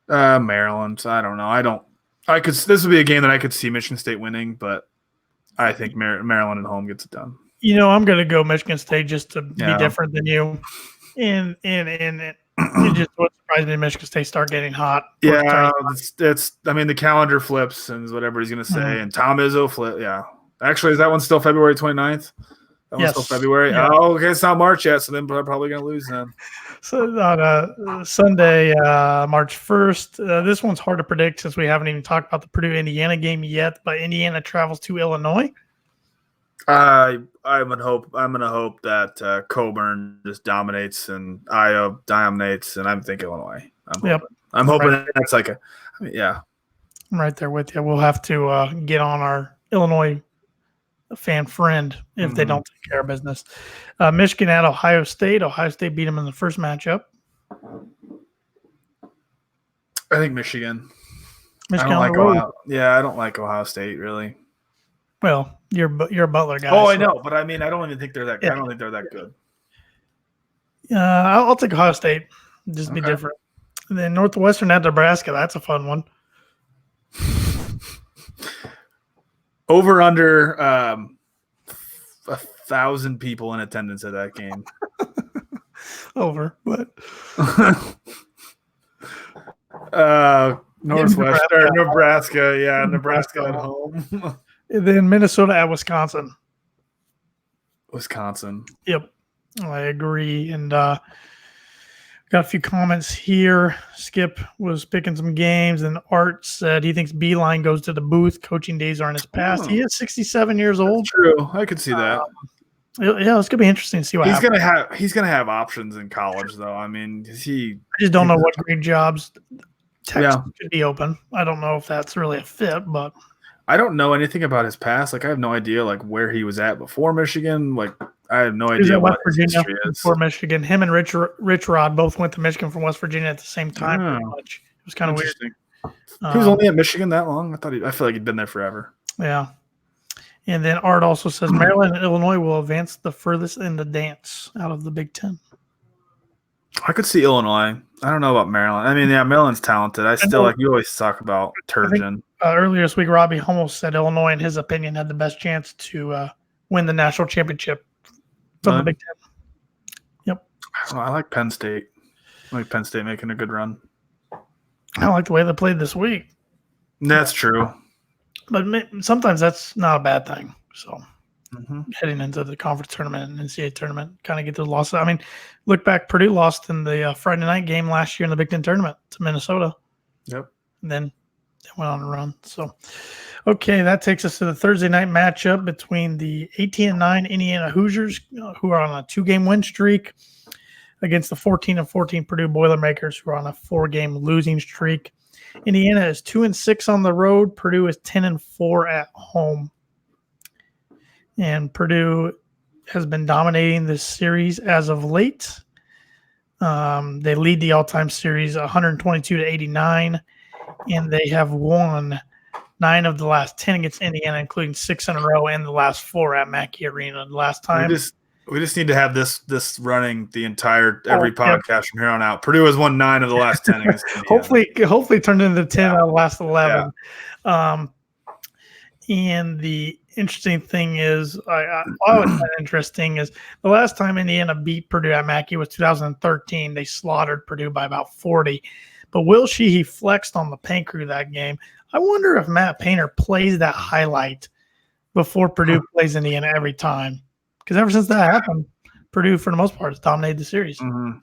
Maryland. I don't know. This would be a game that I could see Michigan State winning, but I think Maryland at home gets it done. I'm going to go Michigan State just to be different than you. And it just would surprise me Michigan State start getting hot. Yeah, I mean, the calendar flips and whatever he's going to say, and Tom Izzo flip. Yeah. Actually, is that one still February 29th? That one's still February? Yeah. Oh, okay, it's not March yet, so then they're probably going to lose then. So on Sunday, March 1st, this one's hard to predict since we haven't even talked about the Purdue-Indiana game yet, but Indiana travels to Illinois. I'm gonna hope that Coburn just dominates and Iowa dominates, and I'm thinking Illinois. I'm hoping that's I'm right there with you. We'll have to get on our Illinois fan friend if they don't take care of business. Michigan at Ohio State. Ohio State beat them in the first matchup. I think Michigan. I don't like Ohio State really. Well, you're a Butler guy. Oh, I know, but I mean, I don't even think they're that. I don't think they're that good. I'll take Ohio State. Just be different. And then Northwestern at Nebraska. That's a fun one. Over under 1,000 people in attendance at that game. Over, but Northwestern, Nebraska. Yeah, Nebraska at home. And then Minnesota at Wisconsin. Wisconsin. Yep, I agree. And got a few comments here. Skip was picking some games, and Art said he thinks Beeline goes to the booth. Coaching days are in his past. He is 67 years old. That's true. I could see that. It's gonna be interesting to see what happens. He's gonna have options in college, though. I mean, I just don't know what grade jobs Texas could be open. I don't know if that's really a fit, but I don't know anything about his past. Like, I have no idea where he was at before Michigan. Like, I have no idea what West Virginia before Michigan. Him and Rich Rod both went to Michigan from West Virginia at the same time. Pretty much. It was kind of weird. He was only at Michigan that long. I feel like he'd been there forever. Yeah. And then Art also says Maryland and Illinois will advance the furthest in the dance out of the Big Ten. I could see Illinois. I don't know about Maryland. I mean, yeah, Maryland's talented. I still like you always talk about Turgeon. Earlier this week, Robbie Hummel said Illinois, in his opinion, had the best chance to win the national championship from the Big Ten. Yep. I like Penn State. I like Penn State making a good run. I like the way they played this week. That's true. But sometimes that's not a bad thing. So heading into the conference tournament and NCAA tournament, kind of get those losses. I mean, look back, Purdue lost in the Friday night game last year in the Big Ten tournament to Minnesota. Yep. And then they went on a run. So, okay, that takes us to the Thursday night matchup between the 18-9 Indiana Hoosiers, who are on a 2-game win streak, against the 14-14 Purdue Boilermakers, who are on a 4-game losing streak. Indiana is 2-6 on the road. Purdue is 10-4 at home. And Purdue has been dominating this series as of late. They lead the all-time series 122-89, and they have won 9 of the last 10 against Indiana, including 6 in a row, and the last 4 at Mackey Arena. The last time. We just need to have this running the entire every podcast from here on out. Purdue has won 9 of the last 10 against Indiana. Hopefully turned into 10 out of the last 11. Yeah. And the interesting thing is, I always find interesting is the last time Indiana beat Purdue at Mackey was 2013. They slaughtered Purdue by about 40. But Will Sheehy flexed on the paint crew that game. I wonder if Matt Painter plays that highlight before Purdue plays Indiana every time. Because ever since that happened, Purdue, for the most part, has dominated the series. Mm-hmm.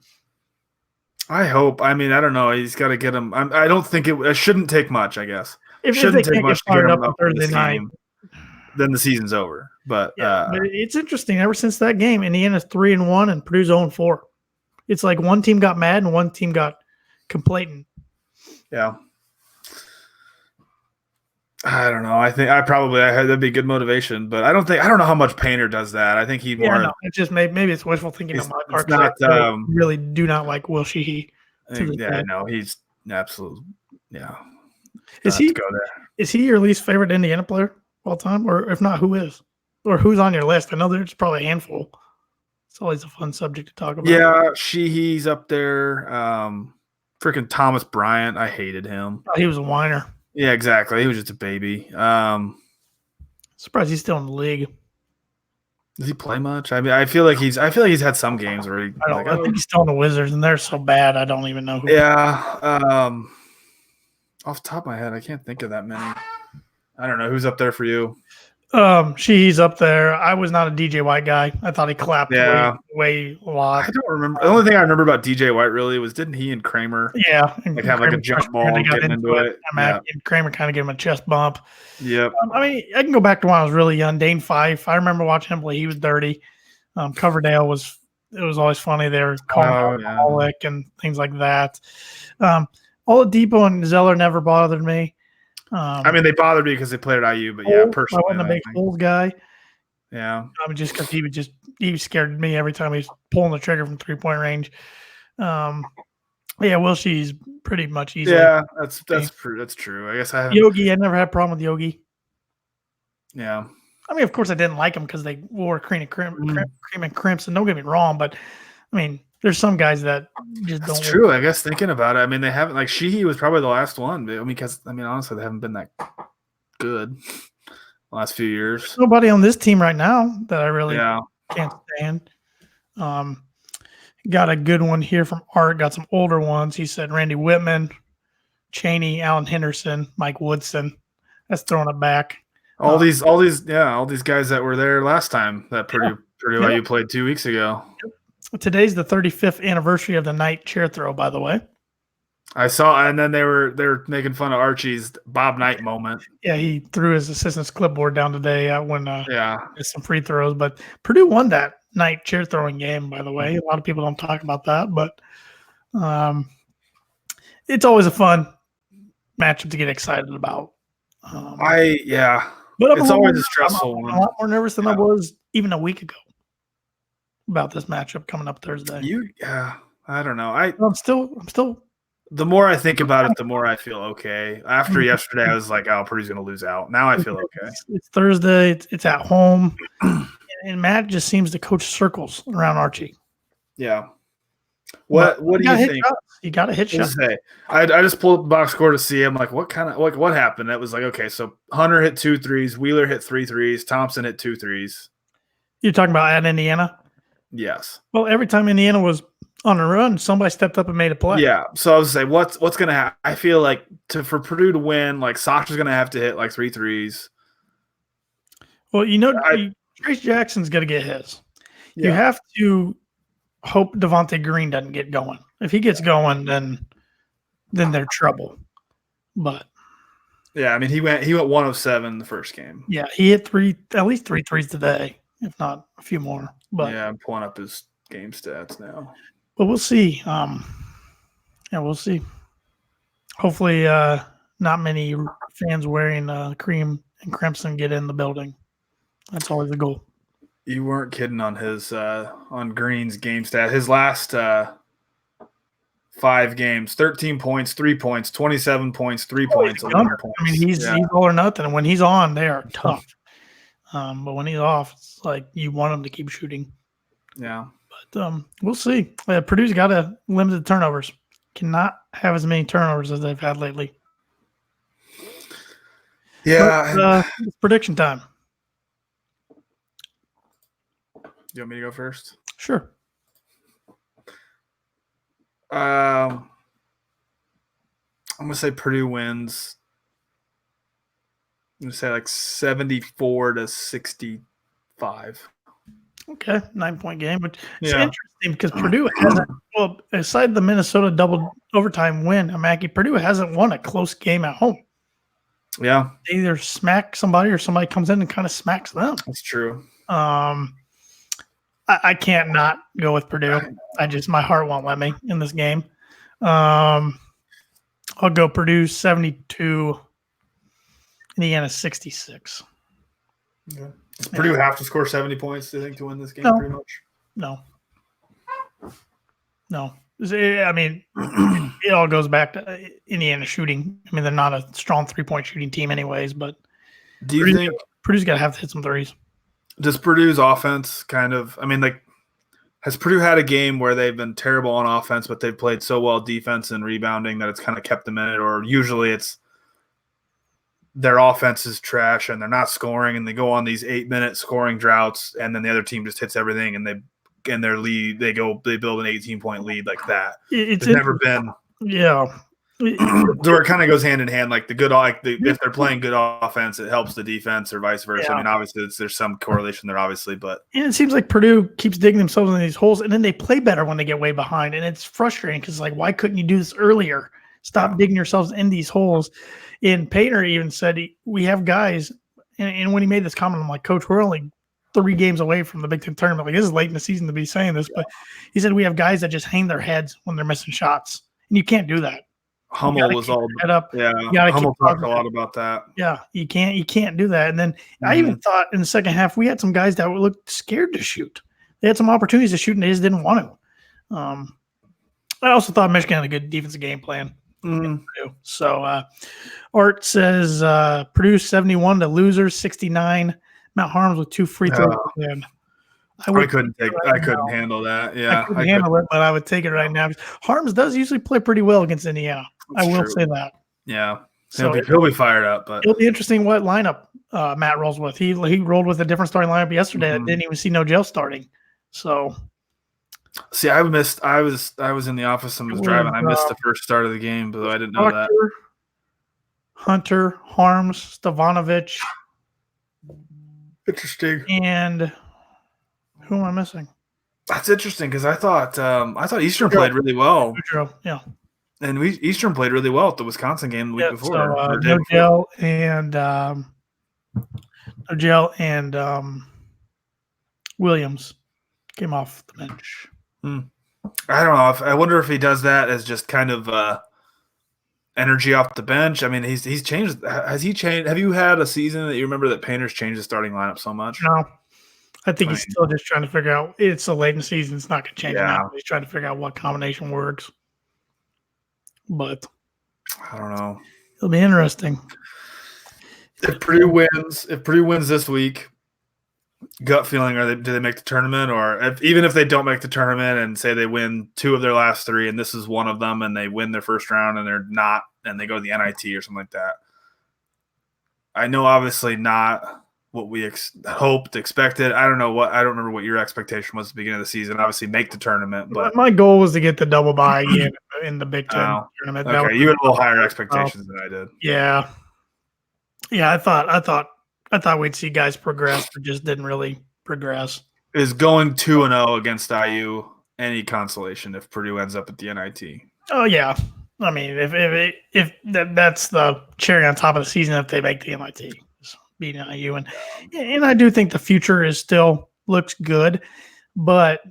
I hope. I mean, I don't know. He's got to get him. I don't think it shouldn't take much, I guess. If they can't get fired up on Thursday night, then the season's over. But, but it's interesting. Ever since that game, Indiana's 3-1 and Purdue's 0-4. It's like one team got mad and one team got complacent. Yeah. I don't know. I think that'd be good motivation, but I don't know how much Painter does that. I think he more. No, it's just maybe it's wishful thinking on my part. I really do not like Will Sheehy. No, he's absolutely. Yeah. Is he your least favorite Indiana player of all time? Or if not, who is? Or who's on your list? I know there's probably a handful. It's always a fun subject to talk about. Yeah, Sheehy's up there. Freaking Thomas Bryant. I hated him. He was a whiner. Yeah, exactly. He was just a baby. Surprised he's still in the league. Does he play much? I mean, I feel like he's had some games where I think he's still in the Wizards, and they're so bad. I don't even know who. Yeah. Off the top of my head, I can't think of that many. I don't know who's up there for you. She's up there. I was not a DJ White guy. I thought he clapped way a lot. I don't remember. The only thing I remember about DJ White really was didn't he and Kramer have like a jump ball and getting into it. And Kramer kind of gave him a chest bump. Yep. I mean, I can go back to when I was really young. Dane Fife. I remember watching him play. He was dirty. Coverdale was always funny. They were calling him alcoholic and things like that. Oladipo and Zeller never bothered me. I mean, they bothered me because they played at IU, but personally, I wasn't a big old guy. Yeah, I mean, just because he scared me every time he was pulling the trigger from 3-point range. Will Shee's pretty much easy. Yeah, that's true. I guess I haven't. Yogi. I never had a problem with Yogi. Yeah, I mean, of course, I didn't like him because they wore cream and crimson. Don't get me wrong, but I mean, there's some guys that just don't. That's true. I guess thinking about it, I mean, they haven't like Sheehy was probably the last one. But, because honestly, they haven't been that good the last few years. There's nobody on this team right now that I really can't stand. Got a good one here from Art. Got some older ones. He said Randy Whitman, Cheney, Alan Henderson, Mike Woodson. That's throwing it back. All these guys that were there last time that Purdue IU played 2 weeks ago. Today's the 35th anniversary of the Knight chair throw, by the way. I saw, and then they were making fun of Archie's Bob Knight moment. Yeah, he threw his assistant's clipboard down today when some free throws. But Purdue won that Knight chair throwing game, by the way. A lot of people don't talk about that, but it's always a fun matchup to get excited about. But it's always a stressful one. I'm a lot more nervous than I was even a week ago about this matchup coming up Thursday. I don't know. I'm still The more I think about it, the more I feel okay. After yesterday, I was like, "Oh, Purdue's going to lose out." Now I feel okay. It's Thursday. It's at home, and Matt just seems to coach circles around Archie. Yeah. What do you think? You got to hit shots. I just pulled up the box score to see. I'm like, what happened? It was like, okay, so Hunter hit 2 threes, Wheeler hit 3 threes, Thompson hit 2 threes. You're talking about at Indiana? Yes. Well, every time Indiana was on a run, somebody stepped up and made a play. Yeah. So I was saying, what's going to happen? I feel like for Purdue to win, like Sasha's going to have to hit like 3 threes. Well, Trace Jackson's going to get his. Yeah. You have to hope Devontae Green doesn't get going. If he gets going, then they're trouble. But yeah, I mean, he went 107 the first game. Yeah, he hit at least 3 threes today, if not a few more. But yeah, I'm pulling up his game stats now. But we'll see. We'll see. Hopefully, not many fans wearing cream and crimson get in the building. That's always the goal. You weren't kidding on his on Green's game stat. His last 5 games, 13 points, 3 points, 27 points, 3 points, 11 points. I mean, he's all or nothing. When he's on, they are tough. But when he's off, it's like you want him to keep shooting. Yeah. But we'll see. Purdue's got to limit the turnovers. Cannot have as many turnovers as they've had lately. Yeah. It's prediction time. You want me to go first? Sure. I'm gonna say Purdue wins. I'm gonna say like 74-65. Okay, 9-point game, but it's interesting because Purdue hasn't. Well, aside the Minnesota double overtime win, Purdue hasn't won a close game at home. Yeah, they either smack somebody or somebody comes in and kind of smacks them. That's true. I can't not go with Purdue. My heart won't let me in this game. I'll go Purdue 72, Indiana 66. Okay. Does Purdue have to score 70 points, do you think, to win this game pretty much? No. I mean, it all goes back to Indiana shooting. I mean, they're not a strong three-point shooting team anyways, but do you think Purdue's got to have to hit some threes? Does Purdue's offense kind of – I mean, like, has Purdue had a game where they've been terrible on offense, but they've played so well defense and rebounding that it's kind of kept them in it? Or usually it's their offense is trash and they're not scoring and they go on these 8-minute scoring droughts and then the other team just hits everything and their lead they build an 18-point lead like that. It's never been where it kind of goes hand in hand. Like if they're playing good offense, it helps the defense or vice versa. I mean, obviously there's some correlation there, obviously, but it seems like Purdue keeps digging themselves in these holes, and then they play better when they get way behind, and it's frustrating because like, why couldn't you do this earlier? Stop digging yourselves in these holes. And Painter even said we have guys, and when he made this comment, I'm like, Coach, we're only 3 games away from the Big Ten tournament. Like, this is late in the season to be saying this, but he said we have guys that just hang their heads when they're missing shots, and you can't do that. Hummel was all head up. Yeah, Hummel talked a lot about that. Yeah, you can't do that. And then I even thought in the second half we had some guys that looked scared to shoot. They had some opportunities to shoot and they just didn't want to. I also thought Michigan had a good defensive game plan. So Art says Purdue 71 to losers 69. Matt Harms with 2 free throws. I couldn't handle that. Yeah, I couldn't handle it, but I would take it right now. Harms does usually play pretty well against Indiana. I will say that. Yeah, he'll be fired up, but it'll be interesting what lineup Matt rolls with. He rolled with a different starting lineup yesterday. I didn't even see no jail starting. So, see, I was in the office and was driving. I missed the first start of the game, but I didn't know that. Hunter, Harms, Stavanovich. Interesting. And who am I missing? That's interesting because I thought Eastern played really well. Yeah. And Eastern played really well at the Wisconsin game the week before. So, Nogel and Williams came off the bench. I don't know. I wonder if he does that as just kind of energy off the bench. I mean, he's changed. Has he changed? Have you had a season that you remember that Painter's changed the starting lineup so much? No. I think he's still just trying to figure out. It's a late in the season. It's not going to change now. He's trying to figure out what combination works. but I don't know. it'll be interesting. If Purdue wins this week, gut feeling, do they make the tournament? Or even if they don't make the tournament and say they win 2 of their last 3 and this is one of them and they win their first round and they're not and they go to the NIT or something like that. I know obviously not what we hoped, expected. I don't remember what your expectation was at the beginning of the season. Obviously make the tournament, but my goal was to get the double bye in the Big Ten tournament. Okay, you had a little higher expectations than I did. Yeah. I thought we'd see guys progress, but just didn't really progress. Is going 2-0 against IU any consolation if Purdue ends up at the NIT? Oh yeah, I mean if that's the cherry on top of the season if they make the NIT, beating IU, and I do think the future still looks good, but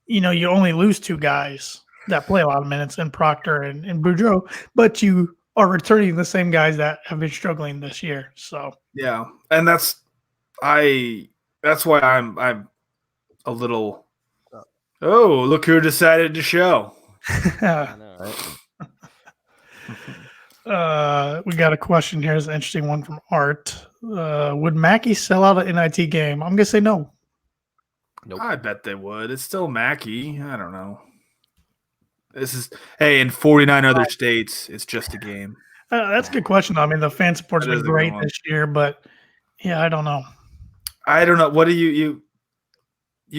you only lose 2 guys that play a lot of minutes in Proctor and Boudreaux, but you are returning the same guys that have been struggling this year. So yeah, and that's why I'm a little. Oh, look who decided to show. I know, right? We got a question here. It's an interesting one from Art. Would Mackey sell out an NIT game? I'm gonna say no. Nope. I bet they would. It's still Mackey. I don't know. In 49 other states, it's just a game. That's a good question. I mean, the fan support's been great this year, but yeah, I don't know. I don't know. What do you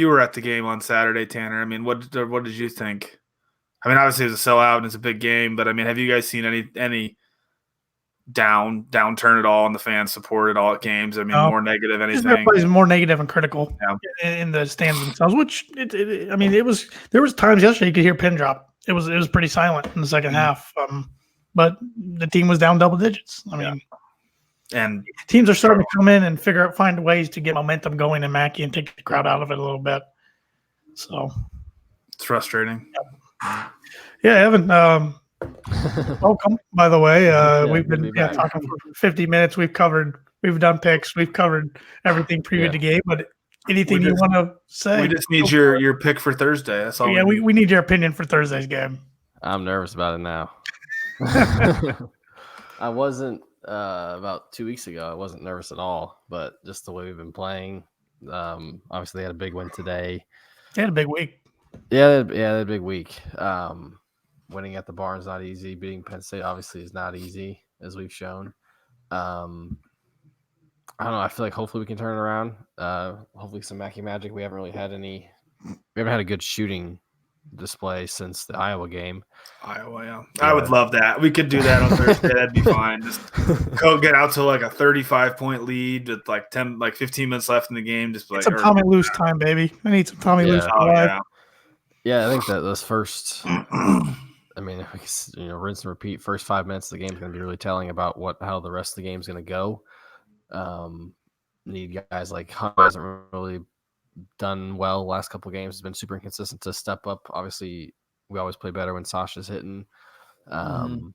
were at the game on Saturday, Tanner? I mean, what did you think? I mean, obviously it was a sellout and it's a big game, but I mean, have you guys seen any downturn at all in the fan support at all at games? I mean, more negative anything? Everybody's more negative and critical in the stands themselves. Which I mean, there was times yesterday you could hear pin drop. It was pretty silent in the second half, but the team was down double digits. I mean, and teams are starting to come in and find ways to get momentum going in Mackey and take the crowd out of it a little bit. So it's frustrating. Yeah, Evan. Welcome, by the way. We've been talking for 50 minutes. We've done picks. We've covered everything previous to the game. But anything you want to say? We just need your pick for Thursday. That's all. Yeah, we need your opinion for Thursday's game. I'm nervous about it now. I wasn't about 2 weeks ago. I wasn't nervous at all, but just the way we've been playing. Obviously, they had a big win today. They had a big week. Yeah, they had a big week. Winning at the barn is not easy. Beating Penn State obviously is not easy, as we've shown. I don't know. I feel like hopefully we can turn it around. Hopefully some Mackey magic. We haven't had a good shooting display since the Iowa game. Yeah. I would love that. We could do that on Thursday. That'd be fine. Just go get out to like a 35-point lead with like 15 minutes left in the game. Just some Tommy Loose time, baby. I need some Tommy Loose. Yeah, I think that those first. I mean, rinse and repeat. First 5 minutes of the game is going to be really telling about how the rest of the game is going to go. Need guys like Hunt hasn't really done well the last couple of games. Has been super inconsistent to step up. Obviously, we always play better when Sasha's hitting. We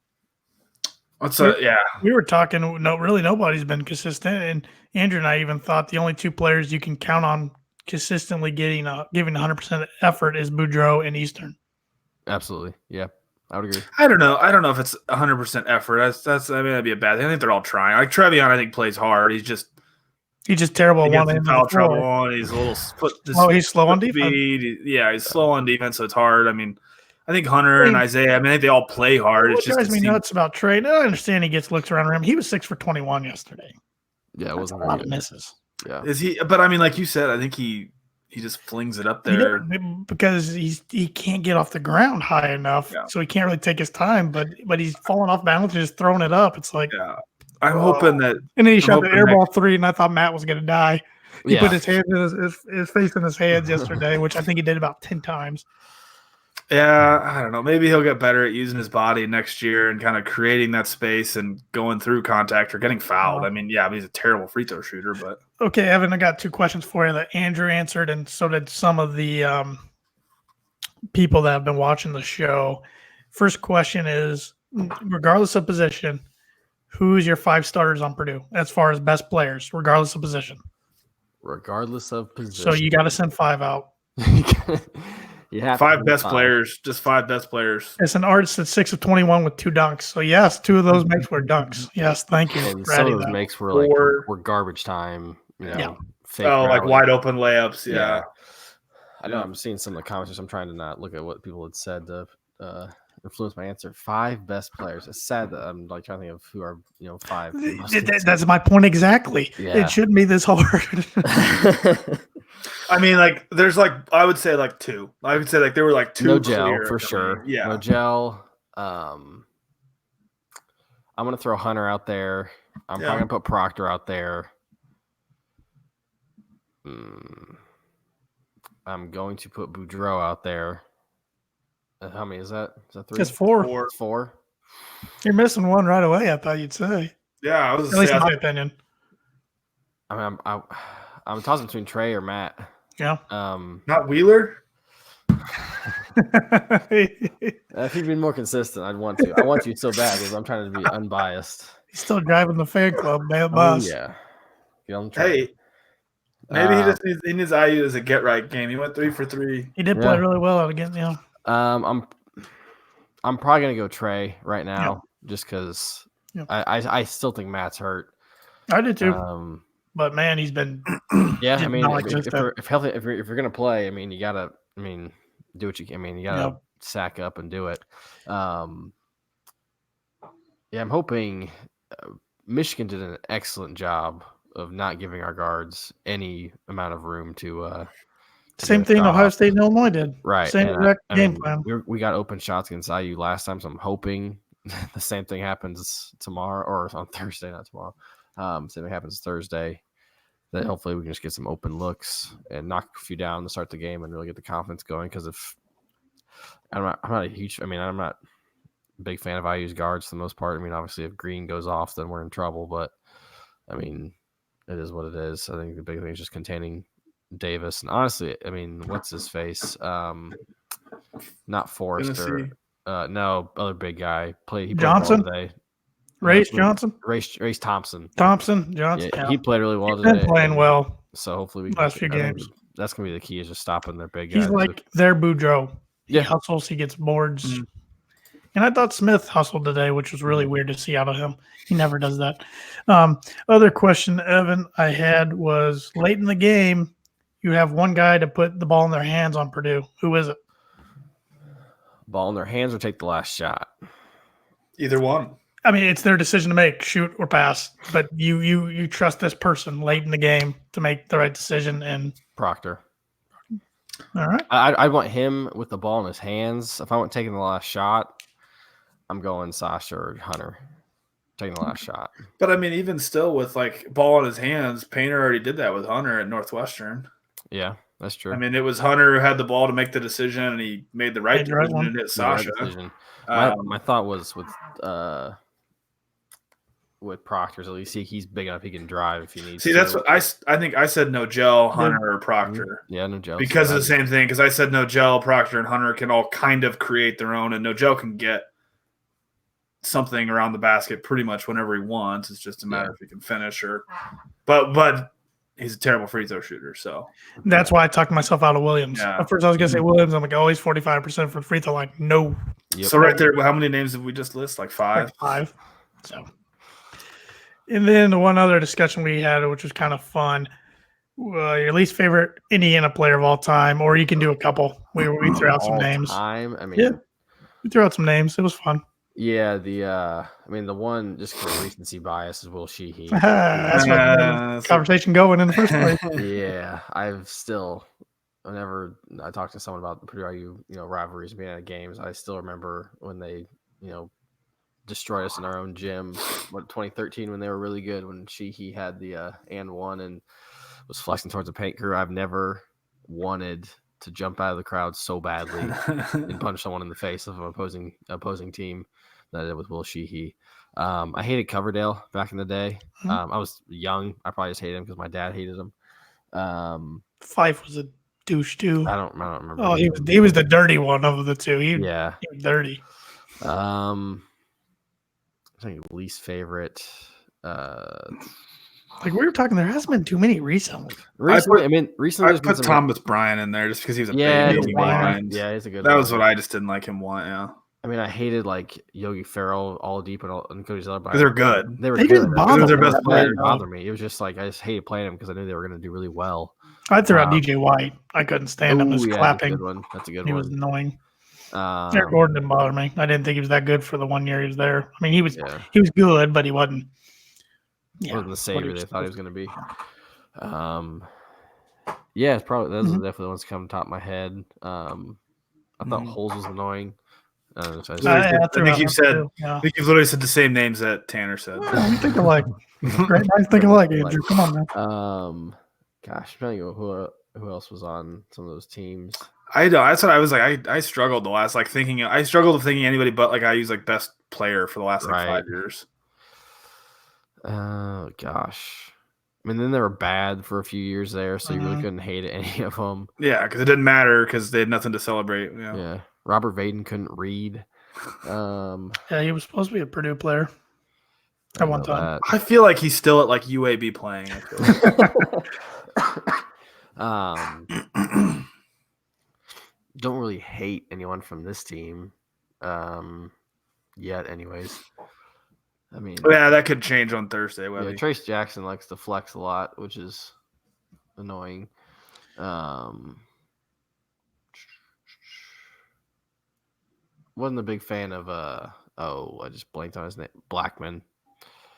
were talking. Nobody's been consistent, and Andrew and I even thought the only 2 players you can count on consistently giving 100% effort is Boudreaux and Eastern. Absolutely, yeah. I would agree. I don't know if it's 100% effort. That'd be a bad thing. I think they're all trying. Like Trevion, I think plays hard. He's just terrible. He gets in foul trouble, and he's a little. He's slow on defense. He's slow on defense, so it's hard. I mean, I think Hunter and Isaiah. I think they all play hard. What drives me nuts about Trey? I understand he gets looks around him. He was 6 for 21 yesterday. Yeah, it wasn't a lot of misses. Yeah, is he? But I mean, like you said, I think he just flings it up there because he can't get off the ground high enough, so he can't really take his time. But he's falling off balance and just throwing it up. It's like, I'm hoping that. And then he shot the airball 3, and I thought Matt was going to die. He put his hands in his face in his hands yesterday, which I think he did about 10 times. Yeah, I don't know. Maybe he'll get better at using his body next year and kind of creating that space and going through contact or getting fouled. I mean, he's a terrible free throw shooter, but okay, Evan, I got 2 questions for you that Andrew answered, and so did some of the people that have been watching the show. First question is, regardless of position, who's your 5 starters on Purdue as far as best players, regardless of position? Regardless of position. So you got to send 5 out. You have Five to best five. players, just 5 best players. It's an artist at 6 of 21 with 2 dunks. So yes, 2 of those makes were dunks. Yes, thank you. And for some adding of those that. makes were Four. were garbage time. You know, Yeah. fake Oh, like rally. wide open layups. Yeah. I know. Yeah. I'm seeing some of the comments. I'm trying to not look at what people had said to influence my answer. 5 best players. It's sad that I'm like trying to think of who are 5. That's my point exactly. Yeah. It shouldn't be this hard. I mean, like, there's like, I would say like 2. I would say like there were like 2 No gel clear for to me. sure. Yeah. No gel. I'm gonna throw Hunter out there. I'm probably gonna put Proctor out there. I'm going to put Boudreaux out there. How many is that? Is that 3? It's 4. 4. It's 4. You're missing one right away. I thought you'd say. Yeah, I was At least in my opinion. I mean, I'm tossing between Trey or Matt. Yeah. Not Wheeler. If he'd been more consistent, I'd want to. I want you so bad because I'm trying to be unbiased. He's still driving the fan club, man. Boss. Yeah. Get on the train. Hey, maybe he just needs IU as a get right game. He went 3 for 3. He did play really well again. Yeah. I'm probably gonna go Trey right now, just because I still think Matt's hurt. I did too. But man, he's been. Yeah, I mean, if healthy, if you're gonna play, I mean, you gotta, do what you can. I mean, you gotta sack up and do it. Yeah, I'm hoping Michigan did an excellent job of not giving our guards any amount of room to. Same thing Ohio State and Illinois did. Right. Same exact game plan. We got open shots against IU last time, so I'm hoping the same thing happens tomorrow or on Thursday, not tomorrow. Same thing happens Thursday. Then hopefully we can just get some open looks and knock a few down to start the game and really get the confidence going. Because if I'm not a huge, I'm not a big fan of IU's guards for the most part. I mean, obviously if Green goes off, then we're in trouble. But I mean, it is what it is. I think the big thing is just containing Davis, and honestly, I mean, what's his face? Not Forrester. No, other big guy. He Johnson played well today. Race Johnson. Race Thompson. Johnson. Yeah, he played really well today. He's been playing well. So hopefully we last few games. That's gonna be the key is just stopping their big guys. He's like their Boudreaux. He hustles. He gets boards. Mm-hmm. And I thought Smith hustled today, which was really weird to see out of him. He never does that. Other question, Evan, I had was late in the game. You have one guy to put the ball in their hands on Purdue. Who is it? Ball in their hands or take the last shot? Either one. I mean, it's their decision to make, shoot or pass. But you trust this person late in the game to make the right decision. And Proctor. All right. I want him with the ball in his hands. If I want taking the last shot, I'm going Sasha or Hunter. Taking the last shot. But I mean, even still with like ball in his hands, Painter already did that with Hunter at Northwestern. Yeah, that's true. I mean, it was Hunter who had the ball to make the decision, and he made the right decision and hit Sasha. My thought was with Proctor's, at least he's big enough he can drive if he needs to. See, that's what I think I said no gel, Hunter or Proctor. Yeah, no gel. Because of the same thing, because I said no gel, Proctor and Hunter can all kind of create their own, and no gel can get something around the basket pretty much whenever he wants. It's just a matter if he can finish but he's a terrible free throw shooter, so that's why I talked myself out of Williams. Yeah. At first I was gonna say Williams. I'm like, oh, he's 45% for free throw line. No. Yep. So right there, how many names did we just list? Like 5? Like 5. So and then the one other discussion we had, which was kind of fun, your least favorite Indiana player of all time, or you can do a couple. We threw out some names. We threw out some names. It was fun. Yeah, the one just for recency bias is Will Sheehy. That's what the conversation going in the first place. Yeah, whenever I talked to someone about the Purdue IU, rivalries being at games, I still remember when they, destroyed us in our own gym. 2013 when they were really good, when Sheehy had the and one and was flexing towards the paint crew. I've never wanted to jump out of the crowd so badly and punch someone in the face of an opposing team that I did with Will Sheehy. I hated Coverdale back in the day. I was young. I probably just hated him because my dad hated him. Fife was a douche too. I don't remember. Oh, he was the dirty one of the two. He was dirty. I think least favorite. Like we were talking, there hasn't been too many recently. Recently, I there's been put some. Thomas Bryant in there just because he was a Yeah, baby. he's He's a a good. good Yeah, he's a good. That was one. what I just didn't like him want. Yeah, I mean, I hated like Yogi Ferrell, all deep and Cody Zeller, but because they're good. they were They good. just bothered their me. best It player. didn't bother me. It was just like I just hated playing them because I knew they were going to do really well. I threw out DJ White. I couldn't stand him. Ooh, His yeah, clapping. That's a good one. That's a good He was one. annoying. Eric Gordon didn't bother me. I didn't think he was that good for the 1 year he was there. I mean, he was good, but he wasn't. Yeah, wasn't the savior they thought he was going to be. Yeah, it's probably those are definitely the ones coming top of my head. I thought Holes was annoying. I think you said. I think you've literally said the same names that Tanner said. Yeah, we think alike. Great minds think alike, Andrew. Come on, man. Gosh, I'm trying to go who else was on some of those teams. I know. That's what I was like. I struggled the last thinking. I struggled with thinking anybody but I use best player for the last 5 years. Oh gosh. I mean, then they were bad for a few years there, so you really couldn't hate any of them. Yeah, because it didn't matter because they had nothing to celebrate. Yeah. Robert Vaden couldn't read. Yeah, he was supposed to be a Purdue player at one time. I feel like he's still at UAB playing. I feel like. Don't really hate anyone from this team yet, anyways. I mean, yeah, that could change on Thursday. Yeah, Trace Jackson likes to flex a lot, which is annoying. Wasn't a big fan of I just blanked on his name. Blackman.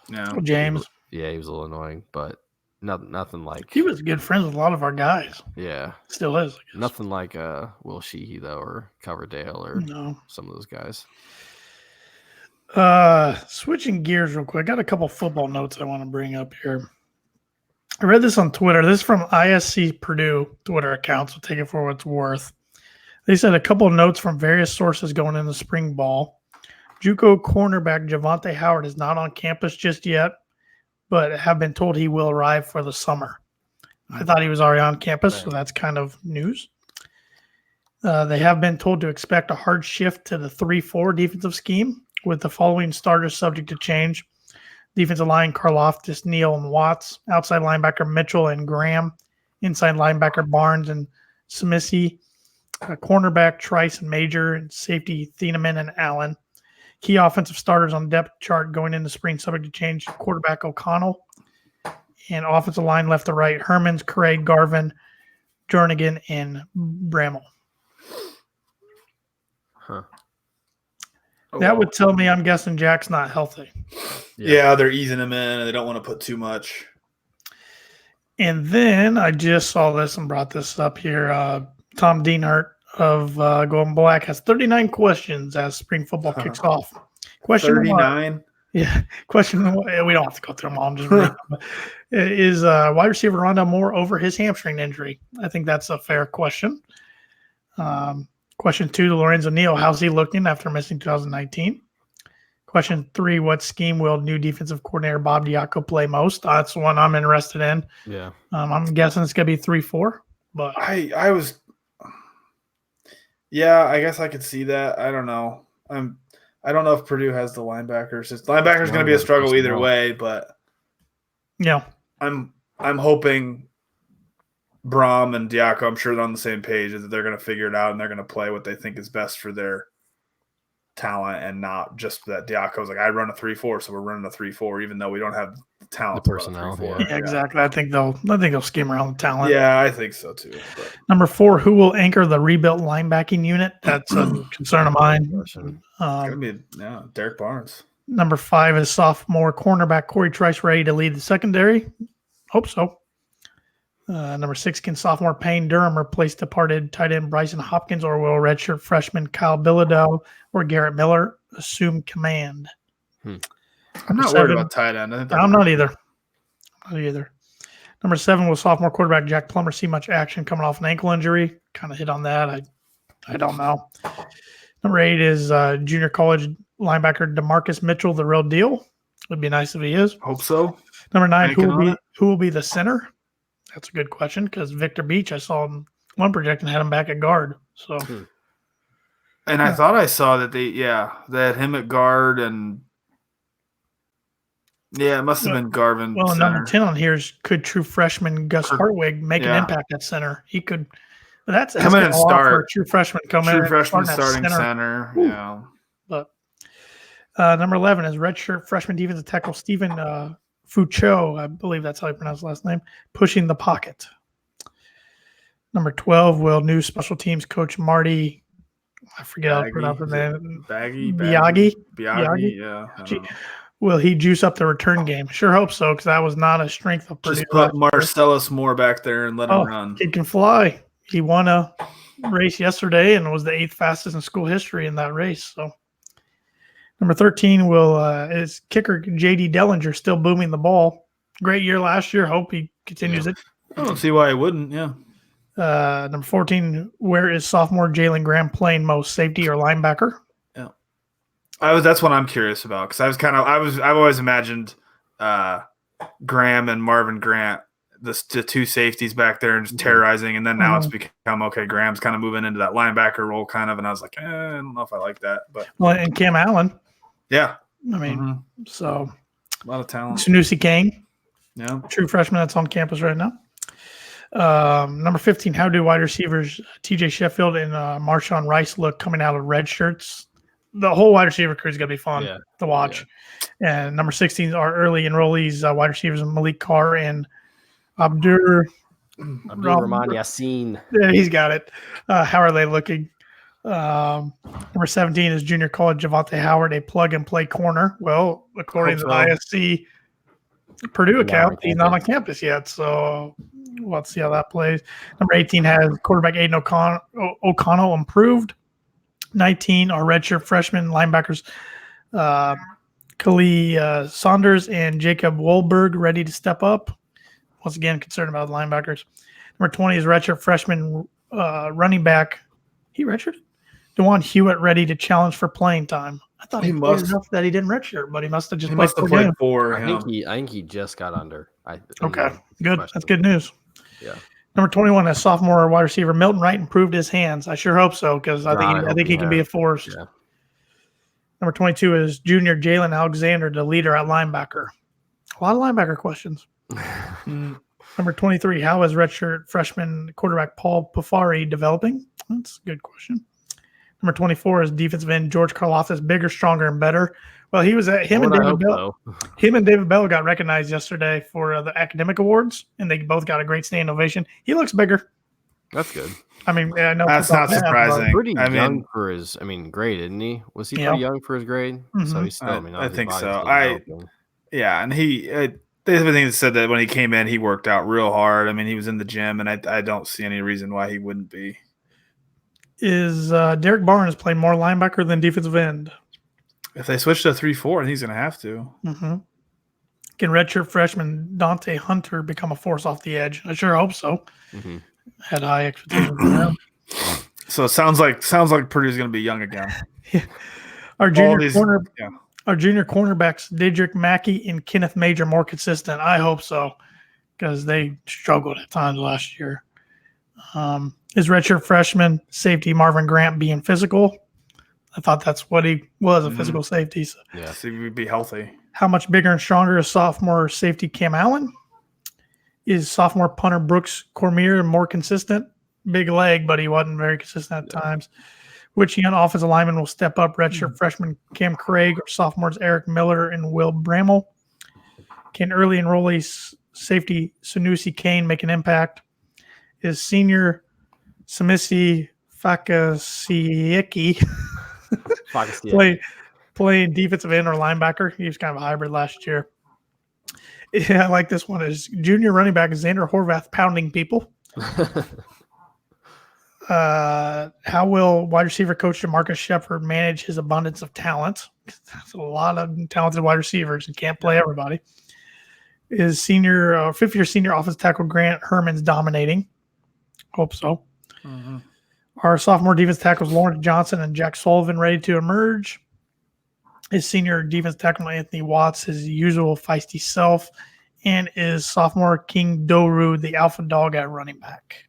Yeah, James. He was a little annoying, but nothing like he was good friends with a lot of our guys. Yeah, still is. Nothing like Will Sheehy though, or Coverdale, or some of those guys. Switching gears real quick, I got a couple football notes I want to bring up here. I read this on Twitter. This is from ISC Purdue Twitter account, so take it for what it's worth. They said a couple of notes from various sources going into spring ball. JUCO cornerback Javante Howard is not on campus just yet, but have been told he will arrive for the summer. I thought he was already on campus, so that's kind of news. They have been told to expect a hard shift to the 3-4 defensive scheme, with the following starters subject to change. Defensive line, Karloftis, Neal, and Watts. Outside linebacker, Mitchell and Graham. Inside linebacker, Barnes and Smisi. Cornerback, Trice and Major. And safety, Thieneman and Allen. Key offensive starters on depth chart going into spring subject to change. Quarterback, O'Connell. And offensive line left to right, Hermans, Craig, Garvin, Jernigan, and Bramall. Huh. That would tell me I'm guessing Jack's not healthy. Yeah, they're easing him in, and they don't want to put too much. And then I just saw this and brought this up here. Tom Dienhart of Golden Black has 39 questions as spring football kicks off. Question 39? Yeah. Question one. We don't have to go through them all. I'm just reading them. Is wide receiver Rondell Moore over his hamstring injury? I think that's a fair question. Question 2 to Lorenzo Neal. How's he looking after missing 2019? Question 3, what scheme will new defensive coordinator Bob Diaco play most? That's the one I'm interested in. Yeah. I'm guessing it's going to be 3-4. But I was – yeah, I guess I could see that. I don't know. I don't know if Purdue has the linebackers. Linebackers going to be a struggle either way, but yeah, I'm hoping Brom and Diaco, I'm sure they're on the same page, that they're going to figure it out and they're going to play what they think is best for their talent, and not just that Diaco's like, I run a 3-4, so we're running a 3-4, even though we don't have the talent. The personnel. Yeah, exactly. I think they'll scheme around the talent. Yeah, I think so too. But. Number 4, who will anchor the rebuilt linebacking unit? That's a concern of mine. It's gonna be Derek Barnes. Number 5 is sophomore cornerback Corey Trice ready to lead the secondary. Hope so. Number 6, can sophomore Payne Durham replace departed tight end Bryson Hopkins, or will redshirt freshman Kyle Bilodeau or Garrett Miller assume command? I'm not worried about tight end. I'm not either. Number 7, will sophomore quarterback Jack Plummer see much action coming off an ankle injury? Kind of hit on that. I don't know. Number 8 is junior college linebacker DeMarcus Mitchell, the real deal. Would be nice if he is. Hope so. Number 9, who will be the center? That's a good question, because Victor Beach, I saw him one projection had him back at guard. So, and I thought I saw that they had him at guard, and Yeah, it must have been Garvin. Well, and number center. 10 on here is could true freshman Gus Hartwig make an Yeah. impact at center? He could. But that's Come in and a lot for a start. true freshman to come True in freshman and starting at center. Yeah. But number 11 is redshirt freshman defensive tackle Stephen Fucho. I believe that's how you pronounce his last name. Pushing the pocket. Number 12 will new special teams coach Marty. I forget how to pronounce his name. Biaggi. Yeah. Will he juice up the return game? Sure hope so, because that was not a strength of Purdue. Just put Marcellus Moore back there and let him run. Kid can fly. He won a race yesterday and was the 8th fastest in school history in that race. So, number 13 is kicker J.D. Dellinger still booming the ball. Great year last year. Hope he continues it. I don't see why he wouldn't. Yeah. Number 14, where is sophomore Jalen Graham playing most, safety or linebacker? Yeah, that's what I'm curious about because I've always imagined Graham and Marvin Grant, the two safeties back there and just terrorizing, and then now it's become okay. Graham's kind of moving into that linebacker role, kind of, and I was like, I don't know if I like that, but and Cam Allen. Yeah, I mean, so a lot of talent. Sanusi Kane, yeah, true freshman that's on campus right now. Number 15, how do wide receivers TJ Sheffield and Marshawn Rice look coming out of red shirts? The whole wide receiver crew is going to be fun to watch. Yeah. And number 16 are early enrollees, wide receivers Malik Carr and Abdur Rahman Yassin. Yeah, he's got it. How are they looking? Number 17 is junior college Javante Howard, a plug-and-play corner. Well, according to the ISC Purdue account, he's not on campus yet, so let's see how that plays. Number 18 has quarterback Aiden O'Connell improved. 19 are redshirt freshman linebackers Khalil Saunders and Jacob Wolberg ready to step up. Once again, concerned about the linebackers. Number 20 is redshirt freshman running back. He redshirted? DeJuan Hewitt ready to challenge for playing time. I thought he played enough that he didn't redshirt, but he must have just played four. I think he just got under. Okay, good. That's good news. Yeah. Number 21, a sophomore wide receiver Milton Wright improved his hands. I sure hope so because I think he can be a force. Yeah. Number 22 is junior Jalen Alexander, the leader at linebacker. A lot of linebacker questions. Number 23, how is redshirt freshman quarterback Paul Pafari developing? That's a good question. Number 24 is defensive end George Karlaftis, bigger, stronger, and better. Well, he was at him and David Bell. Him and David Bell got recognized yesterday for the academic awards, and they both got a great standing ovation. He looks bigger. That's good. I mean, I know that's not surprising. Pretty young for his, grade, isn't he? Was he pretty young for his grade? Mm-hmm. So he's still. I think so. And he. Everything said that when he came in, he worked out real hard. I mean, he was in the gym, and I don't see any reason why he wouldn't be. Is Derek Barnes playing more linebacker than defensive end? If they switch to 3-4, I think he's going to have to. Mm-hmm. Can redshirt freshman Dante Hunter become a force off the edge? I sure hope so. Mm-hmm. Had high expectations for him. So it sounds like Purdue's going to be young again. Our junior cornerbacks, Didrik Mackey and Kenneth Major, more consistent. I hope so because they struggled at times last year. Is redshirt freshman safety Marvin Grant being physical? I thought that's what he was, a physical safety. So. Yeah, so he would be healthy. How much bigger and stronger is sophomore safety Cam Allen? Is sophomore punter Brooks Cormier more consistent? Big leg, but he wasn't very consistent at times. Which young offensive lineman will step up? Redshirt freshman Cam Craig or sophomores Eric Miller and Will Bramall? Can early enrollee safety Sanusi Kane make an impact? Is senior Samisi Fakasieki playing defensive end or linebacker? He was kind of a hybrid last year. Yeah, I like this one. Is junior running back Xander Horvath pounding people? How will wide receiver coach DeMarcus Shepard manage his abundance of talent? That's a lot of talented wide receivers and can't play everybody. Is fifth-year senior offensive tackle Grant Herman's dominating? Hope so. Mm-hmm. Are sophomore defense tackles Lawrence Johnson and Jack Sullivan ready to emerge? Is senior defense tackle Anthony Watts his usual feisty self? And is sophomore King Doru the alpha dog at running back?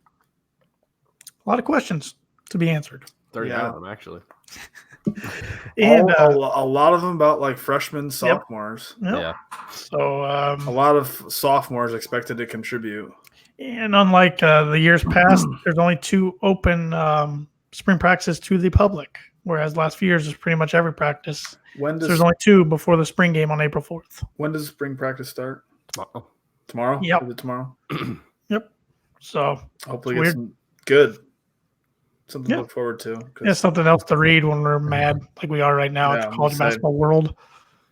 A lot of questions to be answered. 30 of them, actually. And a lot of them about like freshmen, sophomores. yep. Yeah. So A lot of sophomores expected to contribute. and unlike the years past, there's only 2 open spring practices to the public, whereas last few years is pretty much every practice. When So there's only 2 before the spring game on April 4th. when does spring practice start? Tomorrow. Tomorrow? Yep. Is it tomorrow? Yep. So Hopefully It's get some good. Something Yeah. to look forward to. 'cause- yeah, something else to read when we're mad like we are right now Yeah, at I'm the college excited. basketball world.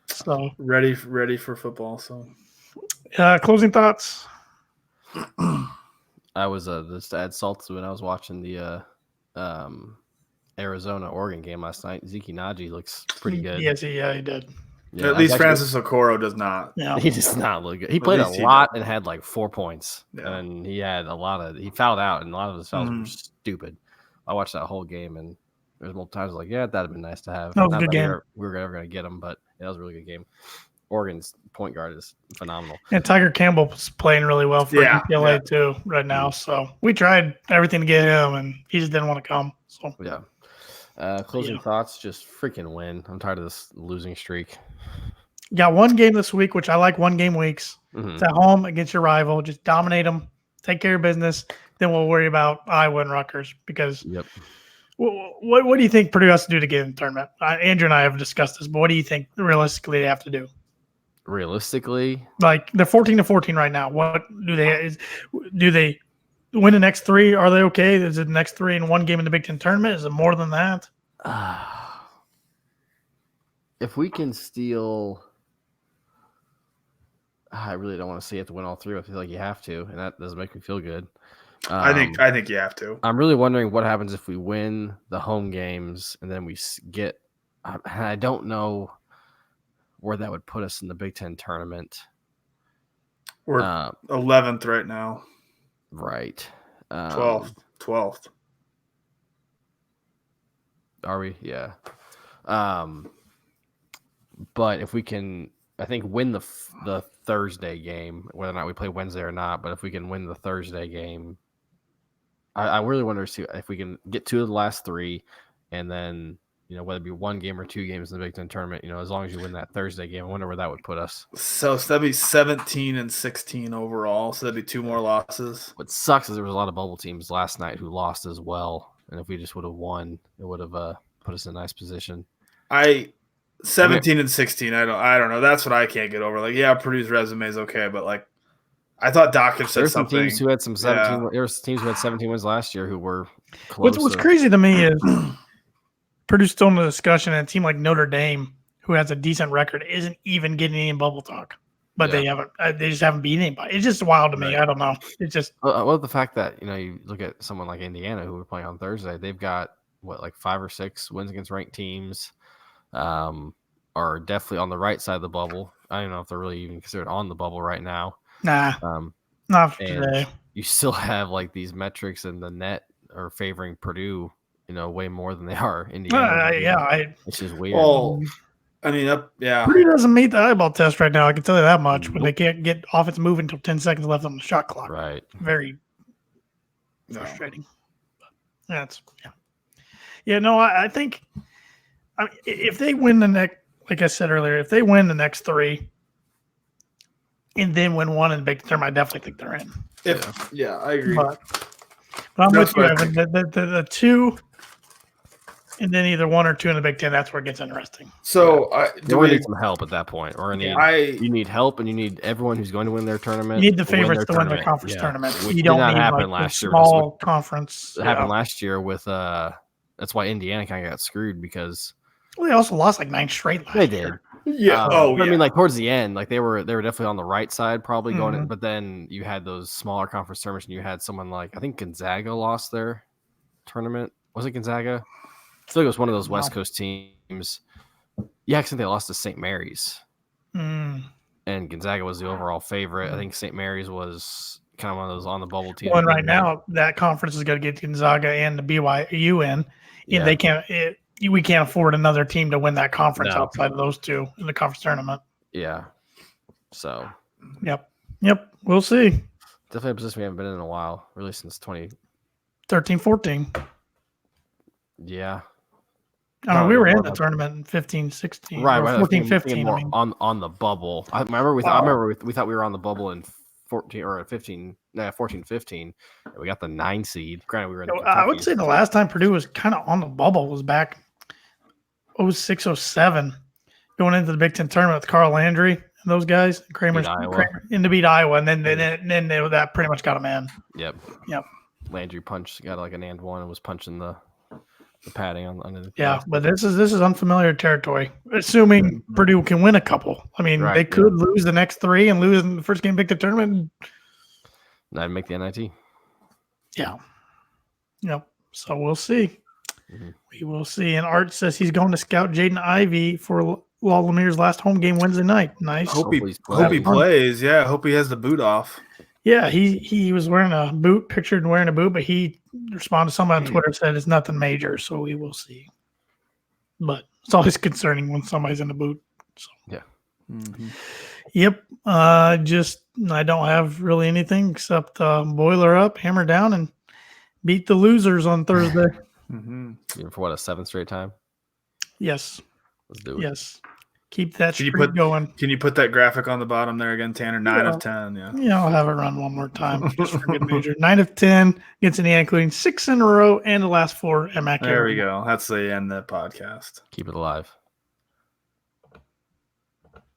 So ready for football. So closing thoughts. I was just to add salt to when I was watching the Arizona Oregon game last night. Zeke Naji looks pretty good. Yes, he did. Yeah, at least actually- Francis Okoro does not. Yeah. He does not look good. He played a least he lot does. and had like 4 points. Yeah. And he had he fouled out, and a lot of his fouls were Mhm. stupid. I watched that whole game, and there's multiple times like, yeah, that'd have been nice to have. That was a Not good game. we were ever going to get him, but that was a really good game. Oregon's point guard is phenomenal. And Tiger Campbell's playing really well for Yeah, UCLA yeah. too right now. So we tried everything to get him, and he just didn't want to come. So Yeah. Closing thoughts, just freaking win. I'm tired of this losing streak. got one game this week, which I like 1 game weeks. Mhm. It's at home against your rival. Just dominate them, take care of business. Then we'll worry about Iowa and Rutgers because Yep. what do you think Purdue has to do to get in the tournament? Andrew and I have discussed this, but what do you think realistically they have to do? Realistically, Like they're 14-14 right now. What do they win the next 3? Are they okay? Is it the next 3 in 1 game in the Big Ten tournament? Is it more than that? if we can steal, I really don't want to say you have to win all 3. I feel like you have to, and that doesn't make me feel good. I think you have to. I'm really wondering what happens if we win the home games and then we get. I don't know where that would put us in the Big Ten tournament. We're 11th right now. Right. 12th. Are we? Yeah. But if we can, I think win the Thursday game, whether or not we play Wednesday or not. But if we can win the Thursday game, I really wonder to see if we can get 2 of the last 3, and then whether it be 1 game or 2 games in the Big Ten tournament. As long as you win that Thursday game, I wonder where that would put us. So that'd be 17-16 overall. So that'd be 2 more losses. What sucks is there was a lot of bubble teams last night who lost as well, and if we just would have won, it would have put us in a nice position. 17-16. I don't know. That's what I can't get over. Like, yeah, Purdue's resume is okay, but like, I thought Doc had said There's some something. teams who had some 17. Yeah. There was teams who had 17 wins last year who were close. What's crazy to me is Purdue's still in the discussion, and a team like Notre Dame, who has a decent record, isn't even getting any bubble talk. But they haven't. They just haven't beat anybody. It's just wild to me. Right. I don't know. It's just Well, the fact that you look at someone like Indiana who we're playing on Thursday, they've got like 5 or 6 wins against ranked teams. Are definitely on the right side of the bubble. I don't know if they're really even considered on the bubble right now. not for and today. You still have like these metrics in the net are favoring Purdue, way more than they are Indiana. It's just weird. Well, I mean, Purdue doesn't meet the eyeball test right now. I can tell you that much. When they can't get offense moving until 10 seconds left on the shot clock. Right. Very frustrating. No, I think if they win the next, like I said earlier, if they win the next 3 and then win 1 in the Big Ten tournament, I definitely think they're in. I agree. But I'm That's with you, what I Evan. The 2 and then either 1 or 2 in the Big Ten, that's where it gets interesting. So we need some help at that point. Or you need help, and you need everyone who's going to win their tournament. You need the favorites to win their conference tournament. Which you don't did not need happen like last the year. small conference. It happened last year with that's why Indiana kind of got screwed because they also lost like 9 straight last they year. did. Yeah. I mean, like towards the end, like they were definitely on the right side, probably going in. Mhm. But then you had those smaller conference tournaments, and you had someone like I think Gonzaga lost their tournament. Was it Gonzaga? I feel like it was one of those West Coast teams. Yeah, I think they lost to St. Mary's, and Gonzaga was the overall favorite. I think St. Mary's was kind of one of those on the bubble teams. Well, and right now that conference is going to get Gonzaga and the BYU in, and they can't. We can't afford another team to win that conference outside of those 2 in the conference tournament. Yeah. So. Yep. We'll see. Definitely a position we haven't been in a while, really since 13-14. Yeah. I mean, we were in more the about- tournament in 15, 16, right, or right. 14, Thinking 15. more I mean, on the bubble. I remember we thought we were on the bubble in 14 or 15, 14, 15. And we got the 9 seed. Granted, we were in the I would Kentucky. say the last time Purdue was kind of on the bubble was back 06, 07, going into the Big Ten tournament with Carl Landry and those guys, Kramer in to beat Iowa, and then that pretty much got them in. Yep. Landry got like an and one and was punching the padding on under the Yeah, but this is unfamiliar territory. Assuming Purdue can win a couple. I mean, Right, they could lose the next 3 and lose in the first game Big Ten tournament. Not make the NIT. Yeah. Yep. So we'll see. Mhm. We will see. And Art says he's going to scout Jaden Ivey for Law Lemir's last home game Wednesday night. Nice. Hope he Hopefully plays. Yeah, hope he has the boot off. Yeah, he was wearing a boot, pictured wearing a boot, but he responded to someone on Twitter said it's nothing major, so we will see. But it's always concerning when somebody's in a boot. So. Yeah. Mm-hmm. Yep. I don't have really anything except boiler up, hammer down, and beat the losers on Thursday. Mm-hmm. Even for what, a 7th straight time? Yes. Let's do it. Yes. Keep that Can you streak going. Can you put that graphic on the bottom there again, Tanner? 9 of 10. Yeah. Yeah, I'll have it run one more time. Just for good measure. 9 of 10 against Indiana, including 6 in a row, and the last 4 at Mac. There we go. That's the end of the podcast. Keep it alive.